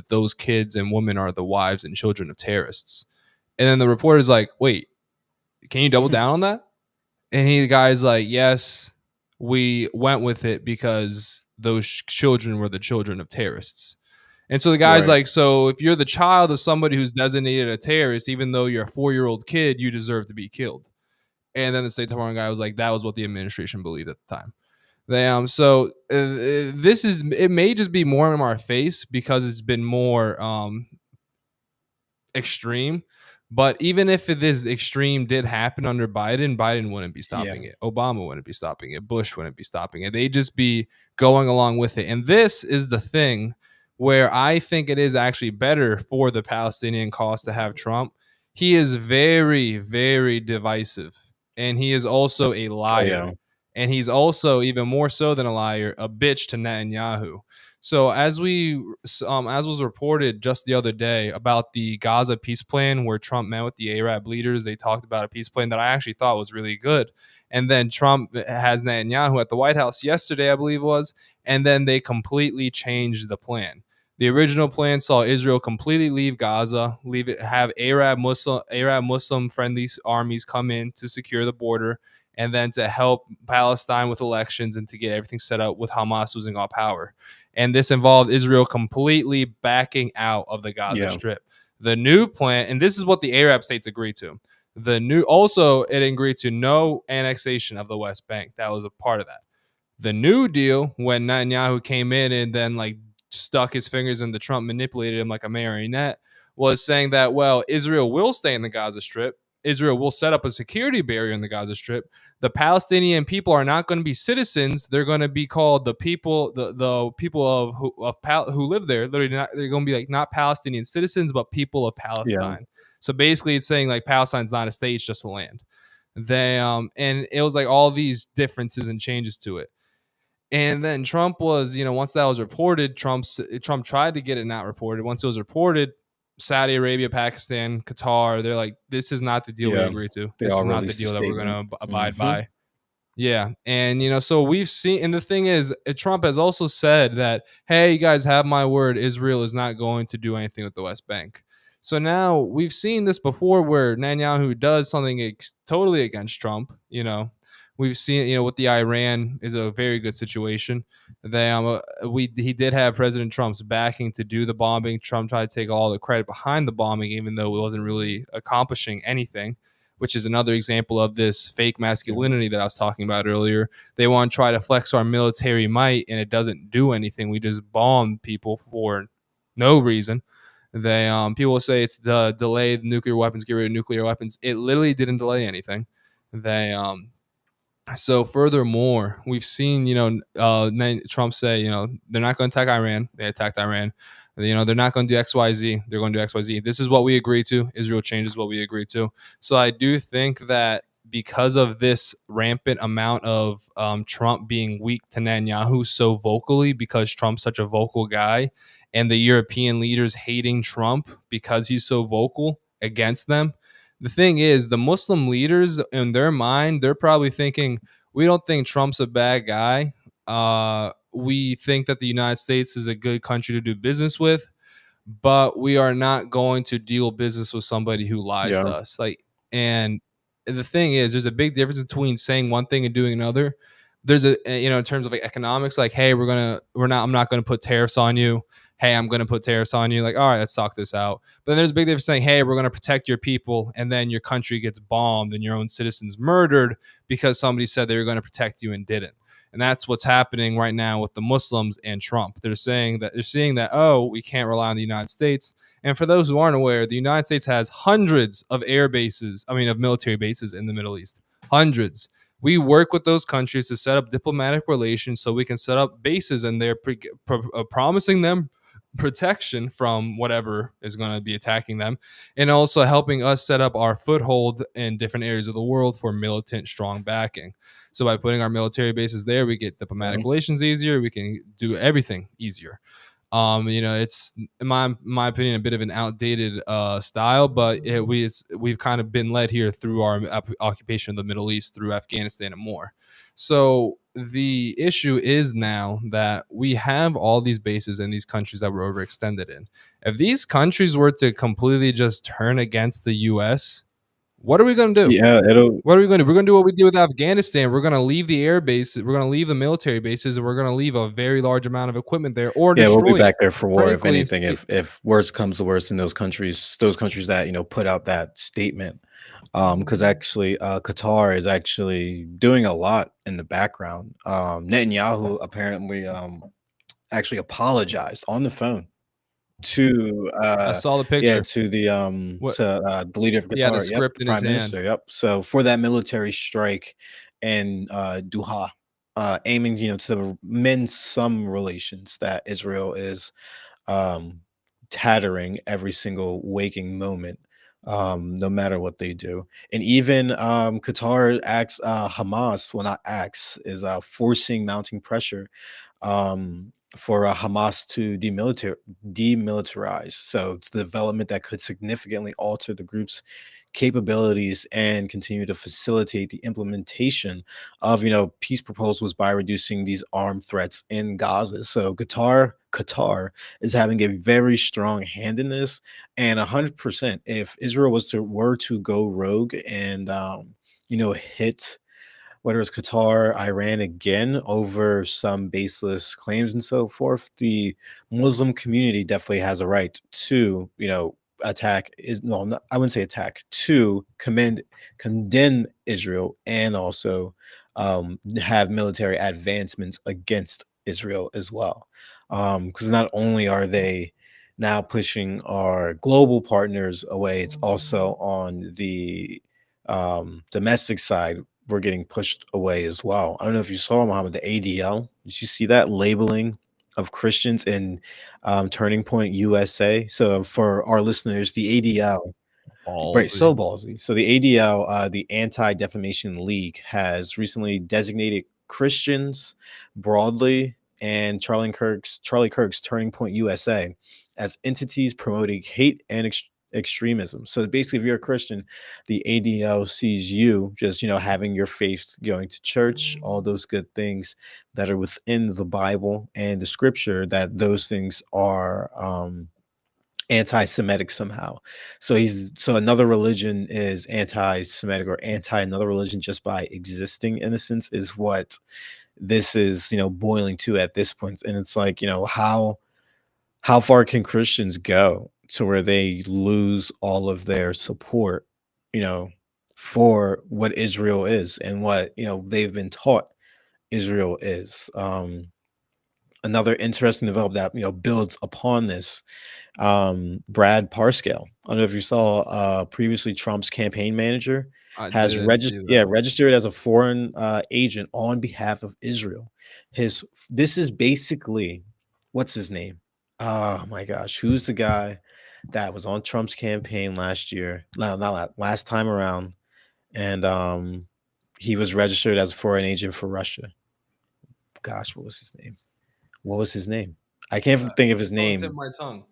[SPEAKER 1] those kids and women are the wives and children of terrorists. And then the reporter's like, wait, can you double down on that? And the guy's like, yes, we went with it because those children were the children of terrorists. And so the guy's
[SPEAKER 2] Right.
[SPEAKER 1] like, so if you're the child of somebody who's designated a terrorist, even though you're a 4-year-old kid, you deserve to be killed. And then the State Department guy was like, that was what the administration believed at the time. This is it may just be more in our face because it's been more extreme. But even if this extreme did happen under Biden, Biden wouldn't be
[SPEAKER 2] Yeah.
[SPEAKER 1] stopping it. Obama wouldn't be stopping it. Bush wouldn't be stopping it. They'd just be going along with it. And this is the thing where I think it is actually better for the Palestinian cause to have Trump. He is very, very divisive. And he is also a
[SPEAKER 2] Oh, yeah.
[SPEAKER 1] liar. And he's also, even more so than a liar, a bitch to Netanyahu. So as was reported just the other day about the Gaza peace plan, where Trump met with the Arab leaders, they talked about a peace plan that I actually thought was really good. And then Trump has Netanyahu at the White House yesterday, I believe it was, and then they completely changed the plan. The original plan saw Israel completely leave Gaza, leave it, have Arab Muslim friendly armies come in to secure the border, and then to help Palestine with elections and to get everything set up with Hamas losing all power. And this involved Israel completely backing out of the Gaza
[SPEAKER 2] Yeah.
[SPEAKER 1] Strip. The new plan, and this is what the Arab states agreed to. It agreed to no annexation of the West Bank. That was a part of that. The New Deal, when Netanyahu came in and then like stuck his fingers in the Trump, manipulated him like a marionette, was saying that, well, Israel will stay in the Gaza Strip. Israel will set up a security barrier in the Gaza Strip. The Palestinian people are not going to be citizens. They're going to be called the people, the people who live there. They're going to be like not Palestinian citizens, but people of
[SPEAKER 2] Yeah.
[SPEAKER 1] Palestine. So basically, it's saying like Palestine's not a state; it's just a land. And it was like all these differences and changes to it. And then Trump was, once that was reported, Trump tried to get it not reported. Once it was reported, Saudi Arabia, Pakistan, Qatar, they're like, this is not the deal we
[SPEAKER 2] Yeah.
[SPEAKER 1] agreed to.
[SPEAKER 2] They
[SPEAKER 1] This
[SPEAKER 2] all
[SPEAKER 1] is not the
[SPEAKER 2] released a
[SPEAKER 1] deal that we're
[SPEAKER 2] statement.
[SPEAKER 1] going to abide
[SPEAKER 2] Mhm.
[SPEAKER 1] by. Yeah. And, so we've seen, and the thing is, Trump has also said that, hey, you guys have my word, Israel is not going to do anything with the West Bank. So now we've seen this before where Netanyahu does something totally against Trump. We've seen, with the Iran is a very good situation. He did have President Trump's backing to do the bombing. Trump tried to take all the credit behind the bombing, even though it wasn't really accomplishing anything, which is another example of this fake
[SPEAKER 2] Yeah.
[SPEAKER 1] masculinity that I was talking about earlier. They want to try to flex our military might, and it doesn't do anything. We just bomb people for no reason. People say it's the delayed nuclear weapons, get rid of nuclear weapons. It literally didn't delay anything. They So furthermore, we've seen, Trump say, they're not going to attack Iran. They attacked Iran. You know, they're not going to do XYZ. They're going to do XYZ. This is what we agree to. Israel changes what we agree to. So I do think that because of this rampant amount of Trump being weak to Netanyahu so vocally, because Trump's such a vocal guy, and the European leaders hating Trump because he's so vocal against them. The thing is, the Muslim leaders in their mind, they're probably thinking, we don't think Trump's a bad guy. We think that the United States is a good country to do business with, but we are not going to deal business with somebody who lies to
[SPEAKER 2] Yeah.
[SPEAKER 1] us. Like, and the thing is, there's a big difference between saying one thing and doing another. There's in terms of like economics, like, hey, I'm not gonna put tariffs on you. Hey, I'm gonna put tariffs on you. Like, all right, let's talk this out. But then there's a big difference saying, hey, we're gonna protect your people, and then your country gets bombed and your own citizens murdered because somebody said they were gonna protect you and didn't. And that's what's happening right now with the Muslims and Trump. They're saying that, oh, we can't rely on the United States. And for those who aren't aware, the United States has hundreds of of military bases in the Middle East. Hundreds. We work with those countries to set up diplomatic relations so we can set up bases, and they're promising them protection from whatever is going to be attacking them, and also helping us set up our foothold in different areas of the world for militant strong backing. So by putting our military bases there, we get diplomatic
[SPEAKER 2] Yeah.
[SPEAKER 1] relations easier. We can do everything easier. It's in my opinion a bit of an outdated style, but we've kind of been led here through our occupation of the Middle East through Afghanistan and more. So the issue is now that we have all these bases in these countries that we're overextended in. If these countries were to completely just turn against the U.S., what are we going to do?
[SPEAKER 2] Yeah, it'll
[SPEAKER 1] What are we going to do? We're going to do what we did with Afghanistan. We're going to leave the air bases. We're going to leave the military bases, and we're going to leave a very large amount of equipment there or
[SPEAKER 2] yeah, we'll be
[SPEAKER 1] destroy it.
[SPEAKER 2] back there for war if
[SPEAKER 1] Frankly,
[SPEAKER 2] anything, if worse comes to worse in those countries that, put out that statement. Because actually, Qatar is actually doing a lot in the background. Netanyahu apparently actually apologized on the phone to
[SPEAKER 1] I saw the
[SPEAKER 2] yeah,
[SPEAKER 1] picture. What
[SPEAKER 2] the leader of
[SPEAKER 1] he had a
[SPEAKER 2] Qatar, yep,
[SPEAKER 1] script
[SPEAKER 2] the
[SPEAKER 1] in his
[SPEAKER 2] prime
[SPEAKER 1] hand.
[SPEAKER 2] minister, yep. So for that military strike in Doha, aiming, to mend some relations that Israel is um tattering every single waking moment, no matter what they do. And even Qatar acts Hamas, well, not acts, is forcing mounting pressure for Hamas to demilitarize. So it's the development that could significantly alter the group's capabilities and continue to facilitate the implementation of peace proposals by reducing these armed threats in Gaza. So Qatar is having a very strong hand in this, and 100%, if Israel were to go rogue and hit whether it's Qatar, Iran again over some baseless claims and so forth, the Muslim community definitely has a right to, attack is no, not, I wouldn't say attack, to condemn Israel and also have military advancements against Israel as well. Because not only are they now pushing our global partners away, it's also on the domestic side we're getting pushed away as well. I don't know if you saw, Muhammad, the ADL. Did you see that labeling of Christians in Turning Point USA? So for our listeners, the ADL, right,
[SPEAKER 1] Ballsy.
[SPEAKER 2] so ballsy. So the ADL, the Anti-Defamation League, has recently designated Christians broadly and Charlie Kirk's Turning Point USA as entities promoting hate and extremism. So basically, if you're a Christian, the ADL sees you just having your faith, going to church, all those good things that are within the Bible and the Scripture. That those things are anti-Semitic somehow. So another religion is anti-Semitic or anti another religion just by existing, in a sense, is what this is, boiling to at this point. And it's like, how far can Christians go to where they lose all of their support, you know, for what Israel is and what, they've been taught Israel is. Another interesting development that, builds upon this, Brad Parscale. I don't know if you saw, previously Trump's campaign manager
[SPEAKER 1] I
[SPEAKER 2] has
[SPEAKER 1] did see that.
[SPEAKER 2] registered as a foreign agent on behalf of Israel. His This is basically, what's his name? Oh my gosh, who's the guy that was on Trump's campaign last year? No, not last time around, and he was registered as a foreign agent for Russia. Gosh, what was his name? What was his name? I can't think of his
[SPEAKER 1] On the tip of
[SPEAKER 2] name.
[SPEAKER 1] my tongue.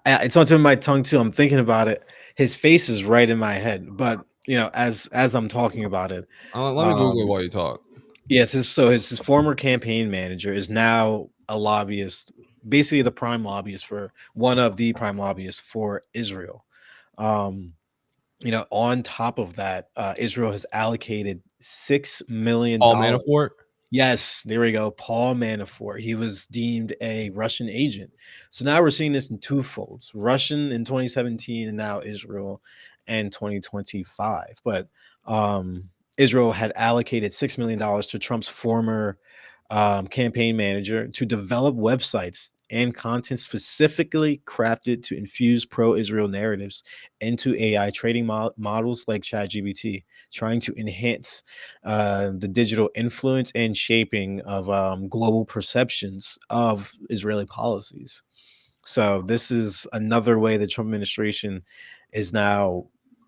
[SPEAKER 2] It's on tip of my tongue too. I'm thinking about it. His face is right in my head, but as I'm talking about it,
[SPEAKER 1] Let me Google it
[SPEAKER 2] um,
[SPEAKER 1] while you talk.
[SPEAKER 2] yes, his former campaign manager is now a lobbyist, basically the prime lobbyist for one of the prime lobbyists for Israel. Um, on top of that, Israel has allocated $6 million.
[SPEAKER 1] Paul Manafort.
[SPEAKER 2] Yes, there we go. Paul Manafort. He was deemed a Russian agent. So now we're seeing this in two folds: Russian in 2017 and now Israel in 2025. But Israel had allocated $6 million to Trump's former campaign manager to develop websites and content specifically crafted to infuse pro-Israel narratives into AI trading models like ChatGPT, trying to enhance the digital influence and shaping of global perceptions of Israeli policies. So this is another way the Trump administration is now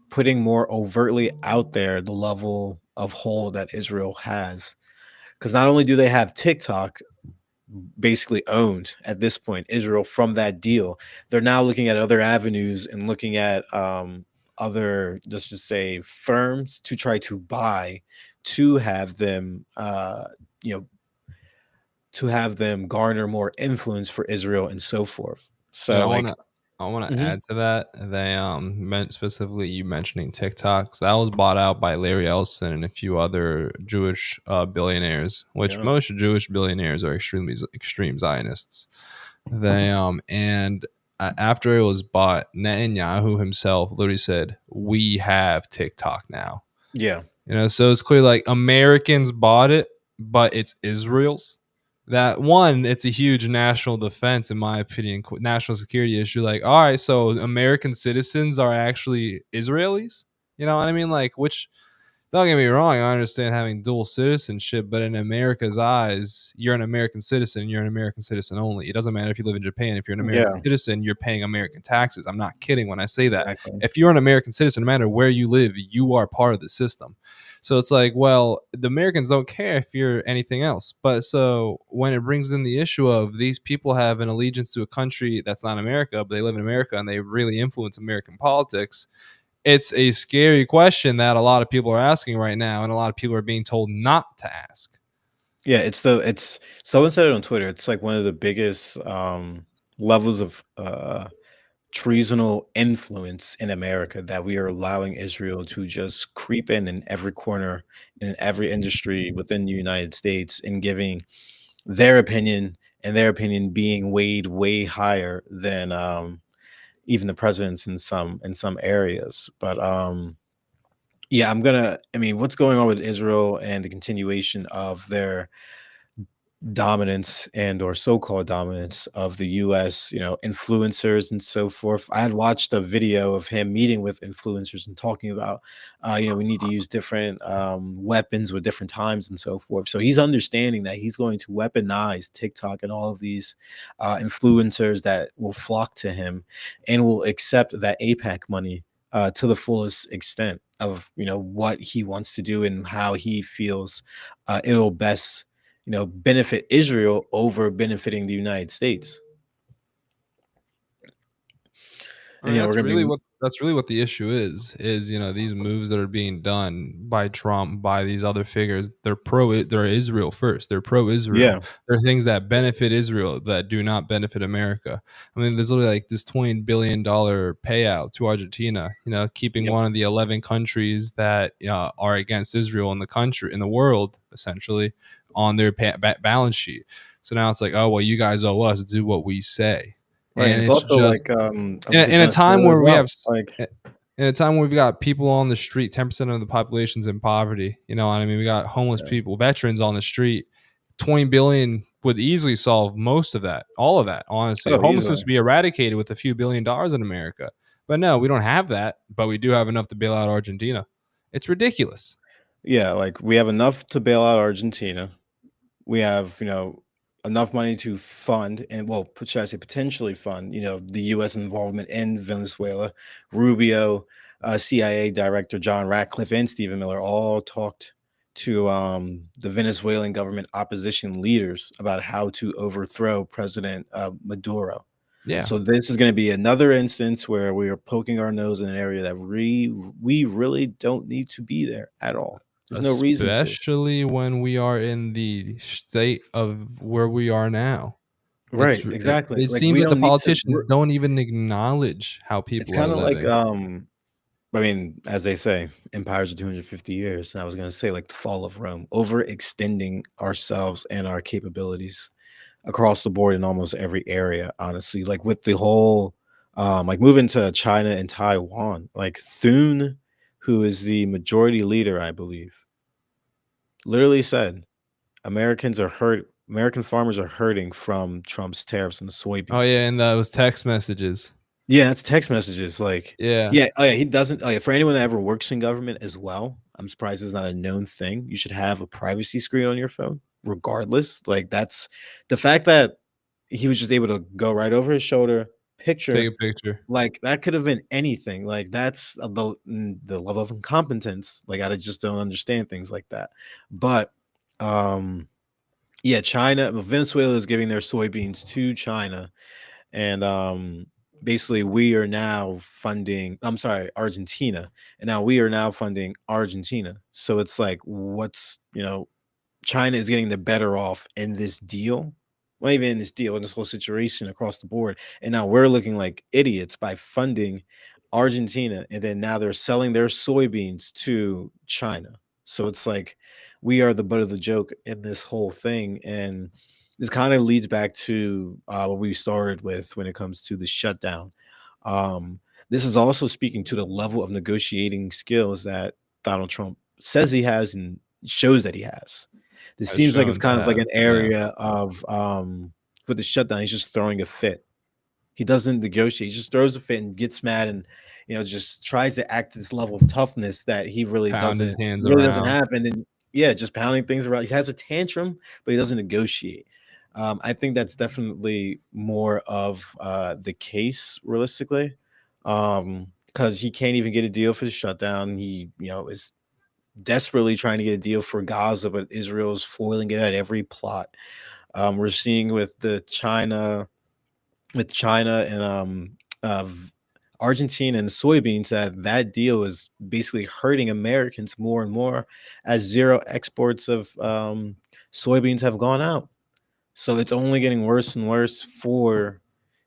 [SPEAKER 2] putting more overtly out there the level of hold that Israel has. Because not only do they have TikTok basically owned at this point, Israel, from that deal, they're now looking at other avenues and looking at other, let's just say, firms to try to buy, to have them, you know, to have them garner more influence for Israel and so forth.
[SPEAKER 1] And
[SPEAKER 2] So, like,
[SPEAKER 1] I wanna
[SPEAKER 2] mhm,
[SPEAKER 1] add to that. They meant specifically you mentioning TikToks. That was bought out by Larry Ellison and a few other Jewish billionaires, which
[SPEAKER 2] yeah,
[SPEAKER 1] most Jewish billionaires are extreme Zionists. They and after it was bought, Netanyahu himself literally said, "We have TikTok now."
[SPEAKER 2] yeah,
[SPEAKER 1] So it's clear like Americans bought it, but it's Israel's. That one, it's a huge national defense, in my opinion, national security issue. Like, all right, so American citizens are actually Israelis. You know what I mean? Like, which don't get me wrong, I understand having dual citizenship, but in America's eyes, you're an American citizen, you're an American citizen only. It doesn't matter if you live in Japan. If you're an American
[SPEAKER 2] yeah,
[SPEAKER 1] citizen, you're paying American taxes. I'm not kidding when I say that.
[SPEAKER 2] exactly.
[SPEAKER 1] If you're an American citizen, no matter where you live, you are part of the system. So it's like, well, the Americans don't care if you're anything else. But so when it brings in the issue of these people have an allegiance to a country that's not America, but they live in America and they really influence American politics, it's a scary question that a lot of people are asking right now, and a lot of people are being told not to ask.
[SPEAKER 2] Yeah, it's someone said it on Twitter. It's like one of the biggest levels of treasonal influence in America that we are allowing Israel to just creep in every corner, in every industry within the United States, and giving their opinion, and their opinion being weighed way higher than even the president's in some areas. But yeah, I mean, what's going on with Israel and the continuation of their dominance and or so-called dominance of the US, influencers and so forth. I had watched a video of him meeting with influencers and talking about, we need to use different weapons with different times and so forth. So he's understanding that he's going to weaponize TikTok and all of these influencers that will flock to him and will accept that APAC money to the fullest extent of, what he wants to do and how he feels it'll best benefit Israel over benefiting the United States.
[SPEAKER 1] I
[SPEAKER 2] And
[SPEAKER 1] mean,
[SPEAKER 2] we're gonna be
[SPEAKER 1] that's really what the issue is these moves that are being done by Trump, by these other figures. They're Israel first. They're pro Israel.
[SPEAKER 2] yeah,
[SPEAKER 1] They're things that benefit Israel that do not benefit America. I mean, there's literally like this $20 billion payout to Argentina. Keeping
[SPEAKER 2] yep,
[SPEAKER 1] one of the 11 countries that are against Israel in the world, essentially, on their balance sheet. So now it's like, oh well, you guys owe us. Do what we say,
[SPEAKER 2] right. And
[SPEAKER 1] and
[SPEAKER 2] it's
[SPEAKER 1] it's
[SPEAKER 2] also
[SPEAKER 1] just
[SPEAKER 2] like opposite
[SPEAKER 1] in a time
[SPEAKER 2] Venezuela as
[SPEAKER 1] where we have
[SPEAKER 2] well. Like,
[SPEAKER 1] in a time where we've got people on the street, 10% of the population's in poverty. You know what I mean? We got homeless
[SPEAKER 2] yeah.
[SPEAKER 1] people, veterans on the street. 20 billion would easily solve most of that, all of that, honestly.
[SPEAKER 2] Oh,
[SPEAKER 1] Homelessness
[SPEAKER 2] easily.
[SPEAKER 1] would be eradicated with a few $1 billion in America. But no, we don't have that, but we do have enough to bail out Argentina. It's ridiculous.
[SPEAKER 2] Yeah, like we have enough to bail out Argentina. We have, enough money to fund and, well, should I say potentially fund, the U.S. involvement in Venezuela. Rubio, CIA Director John Ratcliffe, and Stephen Miller all talked to the Venezuelan government opposition leaders about how to overthrow President Maduro.
[SPEAKER 1] Yeah.
[SPEAKER 2] So this is going to be another instance where we are poking our nose in an area that we really don't need to be there at all. There's no reason to.
[SPEAKER 1] Especially when we are in the state of where we are now.
[SPEAKER 2] Right, exactly.
[SPEAKER 1] It
[SPEAKER 2] Like
[SPEAKER 1] seems
[SPEAKER 2] we
[SPEAKER 1] like the
[SPEAKER 2] don't need to.
[SPEAKER 1] politicians don't even acknowledge how
[SPEAKER 2] It's
[SPEAKER 1] people are
[SPEAKER 2] kind of like
[SPEAKER 1] living.
[SPEAKER 2] I mean, as they say, empires are 250 years. And I was going to say, like the fall of Rome, overextending ourselves and our capabilities across the board in almost every area, honestly. Like with the whole, like moving to China and Taiwan, like Thune, who is the majority leader, I believe, literally said American farmers are hurting from Trump's tariffs on the
[SPEAKER 1] Oh,
[SPEAKER 2] soybeans.
[SPEAKER 1] yeah, and those text messages.
[SPEAKER 2] Yeah, it's text messages, like
[SPEAKER 1] Yeah.
[SPEAKER 2] yeah, oh, yeah, he doesn't oh, yeah, for anyone that ever works in government as well, I'm surprised it's not a known thing. You should have a privacy screen on your phone regardless, like, that's the fact that he was just able to go right over his shoulder,
[SPEAKER 1] Take
[SPEAKER 2] picture,
[SPEAKER 1] a picture.
[SPEAKER 2] like, that could have been anything, like, that's, the level of incompetence, like, I just don't understand things like that, but, um, yeah, Venezuela is giving their soybeans to China, and basically we are now funding, I'm sorry, Argentina, and now we are now funding Argentina. So it's like, China is getting the better off in this deal. Well, even in this deal, in this whole situation across the board. And now we're looking like idiots by funding Argentina. And then now they're selling their soybeans to China. So it's like we are the butt of the joke in this whole thing. And this kind of leads back to what we started with when it comes to the shutdown. Um, this is also speaking to the level of negotiating skills that Donald Trump says he has and shows that he has. This
[SPEAKER 1] Has
[SPEAKER 2] seems like it's
[SPEAKER 1] shown to
[SPEAKER 2] kind of like
[SPEAKER 1] have,
[SPEAKER 2] an
[SPEAKER 1] yeah.
[SPEAKER 2] area of with the shutdown, he's just throwing a fit. He doesn't negotiate. He just throws a fit and gets mad and just tries to act this level of toughness that he really
[SPEAKER 1] Pound his
[SPEAKER 2] doesn't
[SPEAKER 1] hands
[SPEAKER 2] really doesn't
[SPEAKER 1] around.
[SPEAKER 2] have. And then yeah, just pounding things around. He has a tantrum, but he doesn't negotiate. I think that's definitely more of the case realistically. Because he can't even get a deal for the shutdown. He, is desperately trying to get a deal for Gaza, but Israel's foiling it at every plot. We're seeing with China and Argentina and soybeans that deal is basically hurting Americans more and more as zero exports of soybeans have gone out. So it's only getting worse and worse for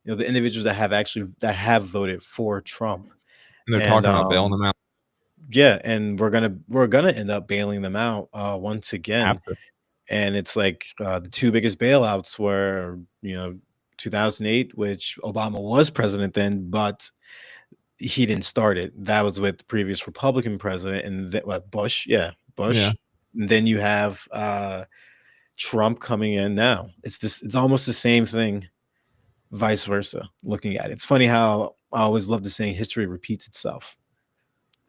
[SPEAKER 2] the individuals that have voted for Trump.
[SPEAKER 1] And they're
[SPEAKER 2] And
[SPEAKER 1] talking about bailing them out.
[SPEAKER 2] yeah, and we're gonna end up bailing them out once again.
[SPEAKER 1] Have to.
[SPEAKER 2] And it's like the two biggest bailouts were 2008, which Obama was president then, but he didn't start it. That was with the previous Republican president, and Bush, yeah,
[SPEAKER 1] Yeah.
[SPEAKER 2] Bush. And then you have Trump coming in now. It's almost the same thing, vice versa. Looking at it, it's funny how I always love to say history repeats itself,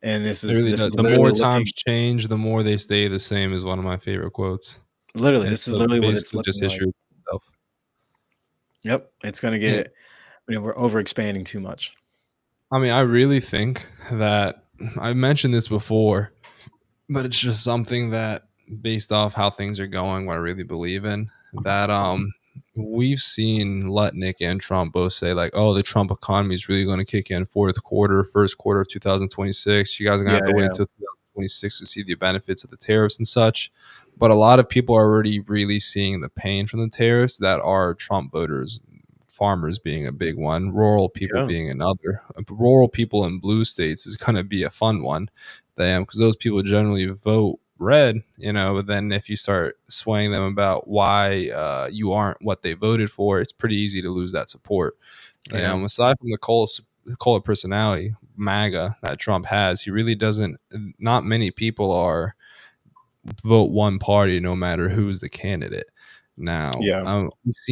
[SPEAKER 2] and this
[SPEAKER 1] It
[SPEAKER 2] is
[SPEAKER 1] really
[SPEAKER 2] this
[SPEAKER 1] does.
[SPEAKER 2] is
[SPEAKER 1] The
[SPEAKER 2] literally
[SPEAKER 1] more times
[SPEAKER 2] looking
[SPEAKER 1] change, the more they stay the same is one of my favorite quotes.
[SPEAKER 2] literally
[SPEAKER 1] And
[SPEAKER 2] this
[SPEAKER 1] it's
[SPEAKER 2] is literally what it's
[SPEAKER 1] basically just
[SPEAKER 2] looking like.
[SPEAKER 1] history itself.
[SPEAKER 2] Yep, it's gonna
[SPEAKER 1] And
[SPEAKER 2] get. We're over expanding too much.
[SPEAKER 1] I mean, I really think that I mentioned this before, but it's just something that based off how things are going, what I really believe in, that we've seen Lutnick and Trump both say like, oh, the Trump economy is really going to kick in first quarter of 2026. You guys are gonna
[SPEAKER 2] Yeah,
[SPEAKER 1] have to wait
[SPEAKER 2] yeah,
[SPEAKER 1] until 2026 to see the benefits of the tariffs and such. But a lot of people are already really seeing the pain from the tariffs that are Trump voters, farmers being a big one, rural people
[SPEAKER 2] yeah,
[SPEAKER 1] being another. Rural people in blue states is going to be a fun one, because those people generally vote red, but then if you start swaying them about why you aren't what they voted for, it's pretty easy to lose that support.
[SPEAKER 2] yeah,
[SPEAKER 1] Aside from the cult of personality, MAGA, that Trump has, he really doesn't, not many people are vote one party no matter who's the candidate. Now,
[SPEAKER 2] yeah,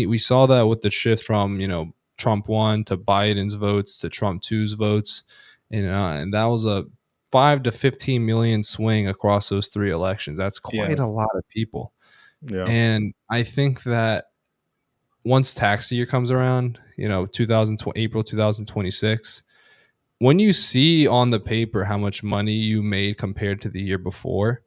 [SPEAKER 1] we saw that with the shift from Trump one to Biden's votes to Trump two's votes, and that was a 5 to 15 million swing across those three elections. That's
[SPEAKER 2] yeah,
[SPEAKER 1] quite a lot of people,
[SPEAKER 2] yeah,
[SPEAKER 1] and I think that. once tax year comes around, 2020 April 2026, when you see on the paper how much money you made compared to the year before,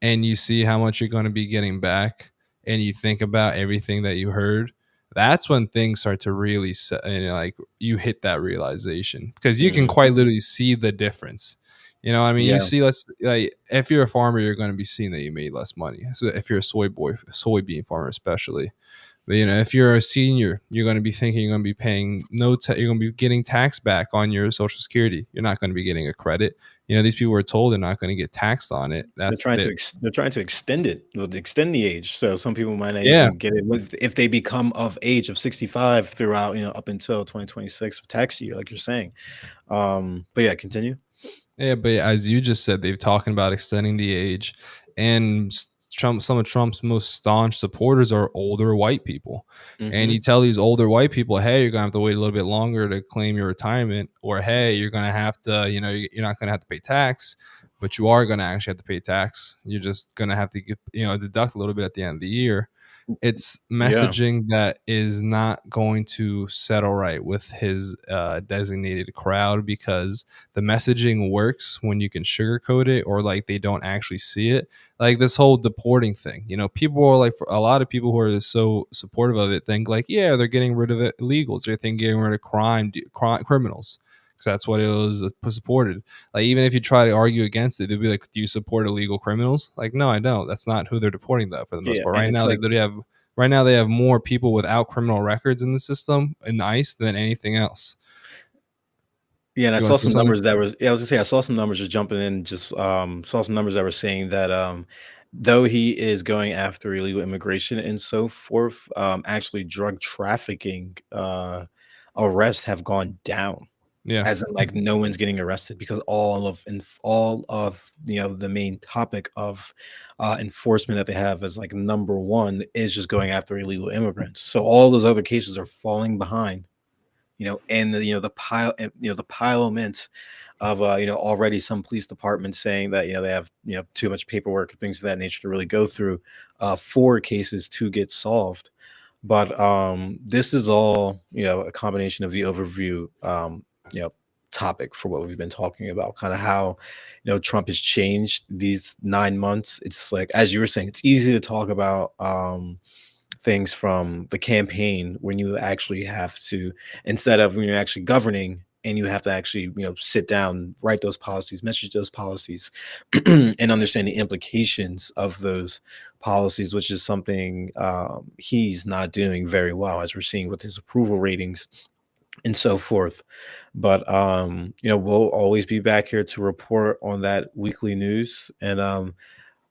[SPEAKER 1] and you see how much you're going to be getting back, and you think about everything that you heard, that's when things start to really set, and like you hit that realization because you can
[SPEAKER 2] Mhm.
[SPEAKER 1] quite literally see the difference. What I mean, you
[SPEAKER 2] Yeah.
[SPEAKER 1] see, let's like if you're a farmer, you're going to be seeing that you made less money. So if you're a soybean farmer, especially, but if you're a senior, you're going to be thinking you're going to be paying you're going to be getting tax back on your social security. You're not going to be getting a credit. These people were told they're not going to get taxed on it. That's the
[SPEAKER 2] They're trying to extend it, well, extend the age, so some people might not
[SPEAKER 1] Yeah.
[SPEAKER 2] even get it with if they become of age of 65 throughout, up until 2026 of tax year, like you're saying. But yeah, continue.
[SPEAKER 1] Yeah, but as you just said, they've talking about extending the age, and some of Trump's most staunch supporters are older white people. And you
[SPEAKER 2] Mhm.
[SPEAKER 1] tell these older white people, hey, you're gonna have to wait a little bit longer to claim your retirement, or hey, you're gonna have to, you're not gonna have to pay tax, but you are gonna actually have to pay tax. You're just gonna have to get, deduct a little bit at the end of the year. It's
[SPEAKER 2] Yeah.
[SPEAKER 1] messaging that is not going to settle right with his designated crowd, because the messaging works when you can sugarcoat it, or like they don't actually see it. Like this whole deporting thing, people are like, for a lot of people who are so supportive of it think like, yeah, they're getting rid of it illegals, they're thinking getting rid of criminals, because that's what it was supported. Like, even if you try to argue against it, they'll be like, do you support illegal criminals? Like, no, I don't. That's not who they're deporting, though, for the most
[SPEAKER 2] Yeah,
[SPEAKER 1] part.
[SPEAKER 2] and
[SPEAKER 1] Right
[SPEAKER 2] it's
[SPEAKER 1] now,
[SPEAKER 2] like
[SPEAKER 1] they have more people without criminal records in the system in ICE than anything else.
[SPEAKER 2] yeah, and I
[SPEAKER 1] You want
[SPEAKER 2] saw
[SPEAKER 1] to say
[SPEAKER 2] some
[SPEAKER 1] something?
[SPEAKER 2] numbers that was yeah, I was gonna say I saw some numbers just jumping in, just saw some numbers that were saying that though he is going after illegal immigration and so forth, actually drug trafficking arrests have gone down.
[SPEAKER 1] Yeah.
[SPEAKER 2] As in, like, no one's getting arrested because all of, the main topic of, enforcement that they have as, like, number 1 is just going after illegal immigrants. So all those other cases are falling behind, and the pile and, the pilement of, already some police departments saying that, they have, too much paperwork and things of that nature to really go through, for cases to get solved. But this is all, a combination of the overview, you know, topic for what we've been talking about, kind of how, Trump has changed these 9 months. It's like, as you were saying, it's easy to talk about things from the campaign when you actually have to, instead of when you're actually governing and you have to actually, sit down, write those policies, message those policies, and understand the implications of those policies, which is something he's not doing very well, as we're seeing with his approval ratings and so forth. But we'll always be back here to report on that weekly news. And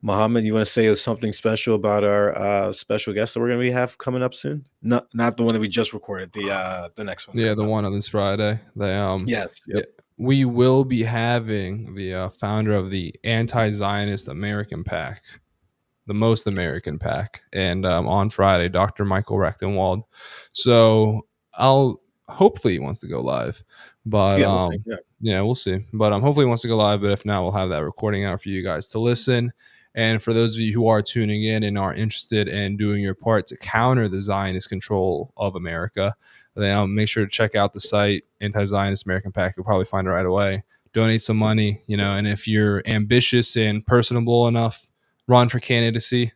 [SPEAKER 2] Mohammed, you want to say something special about our special guest that we're going to have coming up soon? Not the one that we just recorded. The next one's
[SPEAKER 1] Yeah,
[SPEAKER 2] coming
[SPEAKER 1] the
[SPEAKER 2] up.
[SPEAKER 1] one on this Friday.
[SPEAKER 2] Yes.
[SPEAKER 1] Yeah,
[SPEAKER 2] Yep.
[SPEAKER 1] we will be having the founder of the anti-Zionist American PAC, the most American PAC, and on Friday, Dr. Michael Rechtenwald. So I'll hopefully he wants to go live, but
[SPEAKER 2] Yeah. We'll see. Yeah.
[SPEAKER 1] yeah, we'll see. But hopefully he wants to go live. But if not, we'll have that recording out for you guys to listen. And for those of you who are tuning in and are interested in doing your part to counter the Zionist control of America, then make sure to check out the site Anti-Zionist American PAC. You'll probably find it right away. Donate some money, and if you're ambitious and personable enough, run for candidacy.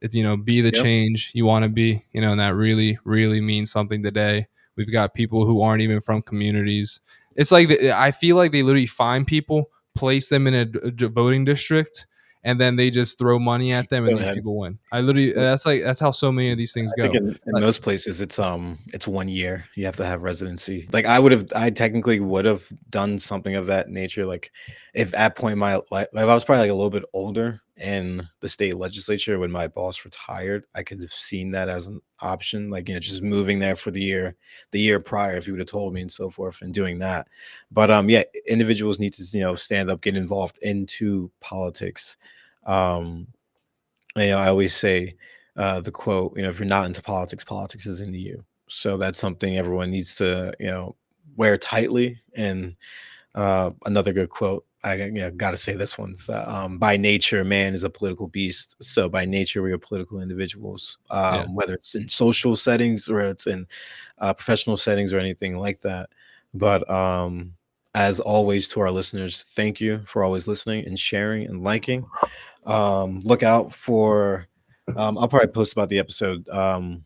[SPEAKER 1] It's, be the
[SPEAKER 2] Yep.
[SPEAKER 1] change you want to be, and that really, really means something today. We've got people who aren't even from communities. It's like, I feel like they literally find people, place them in a voting district, and then they just throw money at them,
[SPEAKER 2] Go
[SPEAKER 1] and these
[SPEAKER 2] ahead.
[SPEAKER 1] people win. I literally, that's how so many of these things
[SPEAKER 2] I think
[SPEAKER 1] go.
[SPEAKER 2] in
[SPEAKER 1] Like,
[SPEAKER 2] most places it's 1 year. You have to have residency. Like I technically would have done something of that nature. Like if at point in my life, if I was probably like a little bit older in the state legislature when my boss retired, I could have seen that as an option. Like, just moving there for the year prior, if you would have told me and so forth, and doing that. But yeah, individuals need to, stand up, get involved into politics. Um, I always say the quote, if you're not into politics, politics is into you. So that's something everyone needs to, wear tightly. And another good quote got to say this one's by nature, man is a political beast. So by nature, we are political individuals.
[SPEAKER 1] Yeah.
[SPEAKER 2] Whether it's in social settings or it's in professional settings or anything like that. But as always, to our listeners, thank you for always listening and sharing and liking. Look out for I'll probably post about the episode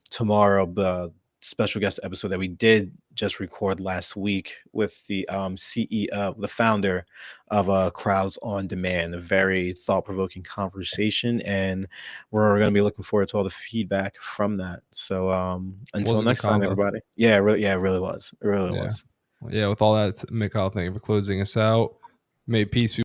[SPEAKER 2] tomorrow, the special guest episode that we did just record last week with the CEO, the founder of Crowds on Demand. A very thought-provoking conversation, and we're going to be looking forward to all the feedback from that. So
[SPEAKER 1] Was
[SPEAKER 2] until
[SPEAKER 1] a good
[SPEAKER 2] next time,
[SPEAKER 1] convo.
[SPEAKER 2] everybody. Yeah, it really was. It really
[SPEAKER 1] Yeah.
[SPEAKER 2] was.
[SPEAKER 1] Yeah. With all that, Mikhail, thank you for closing us out. May peace be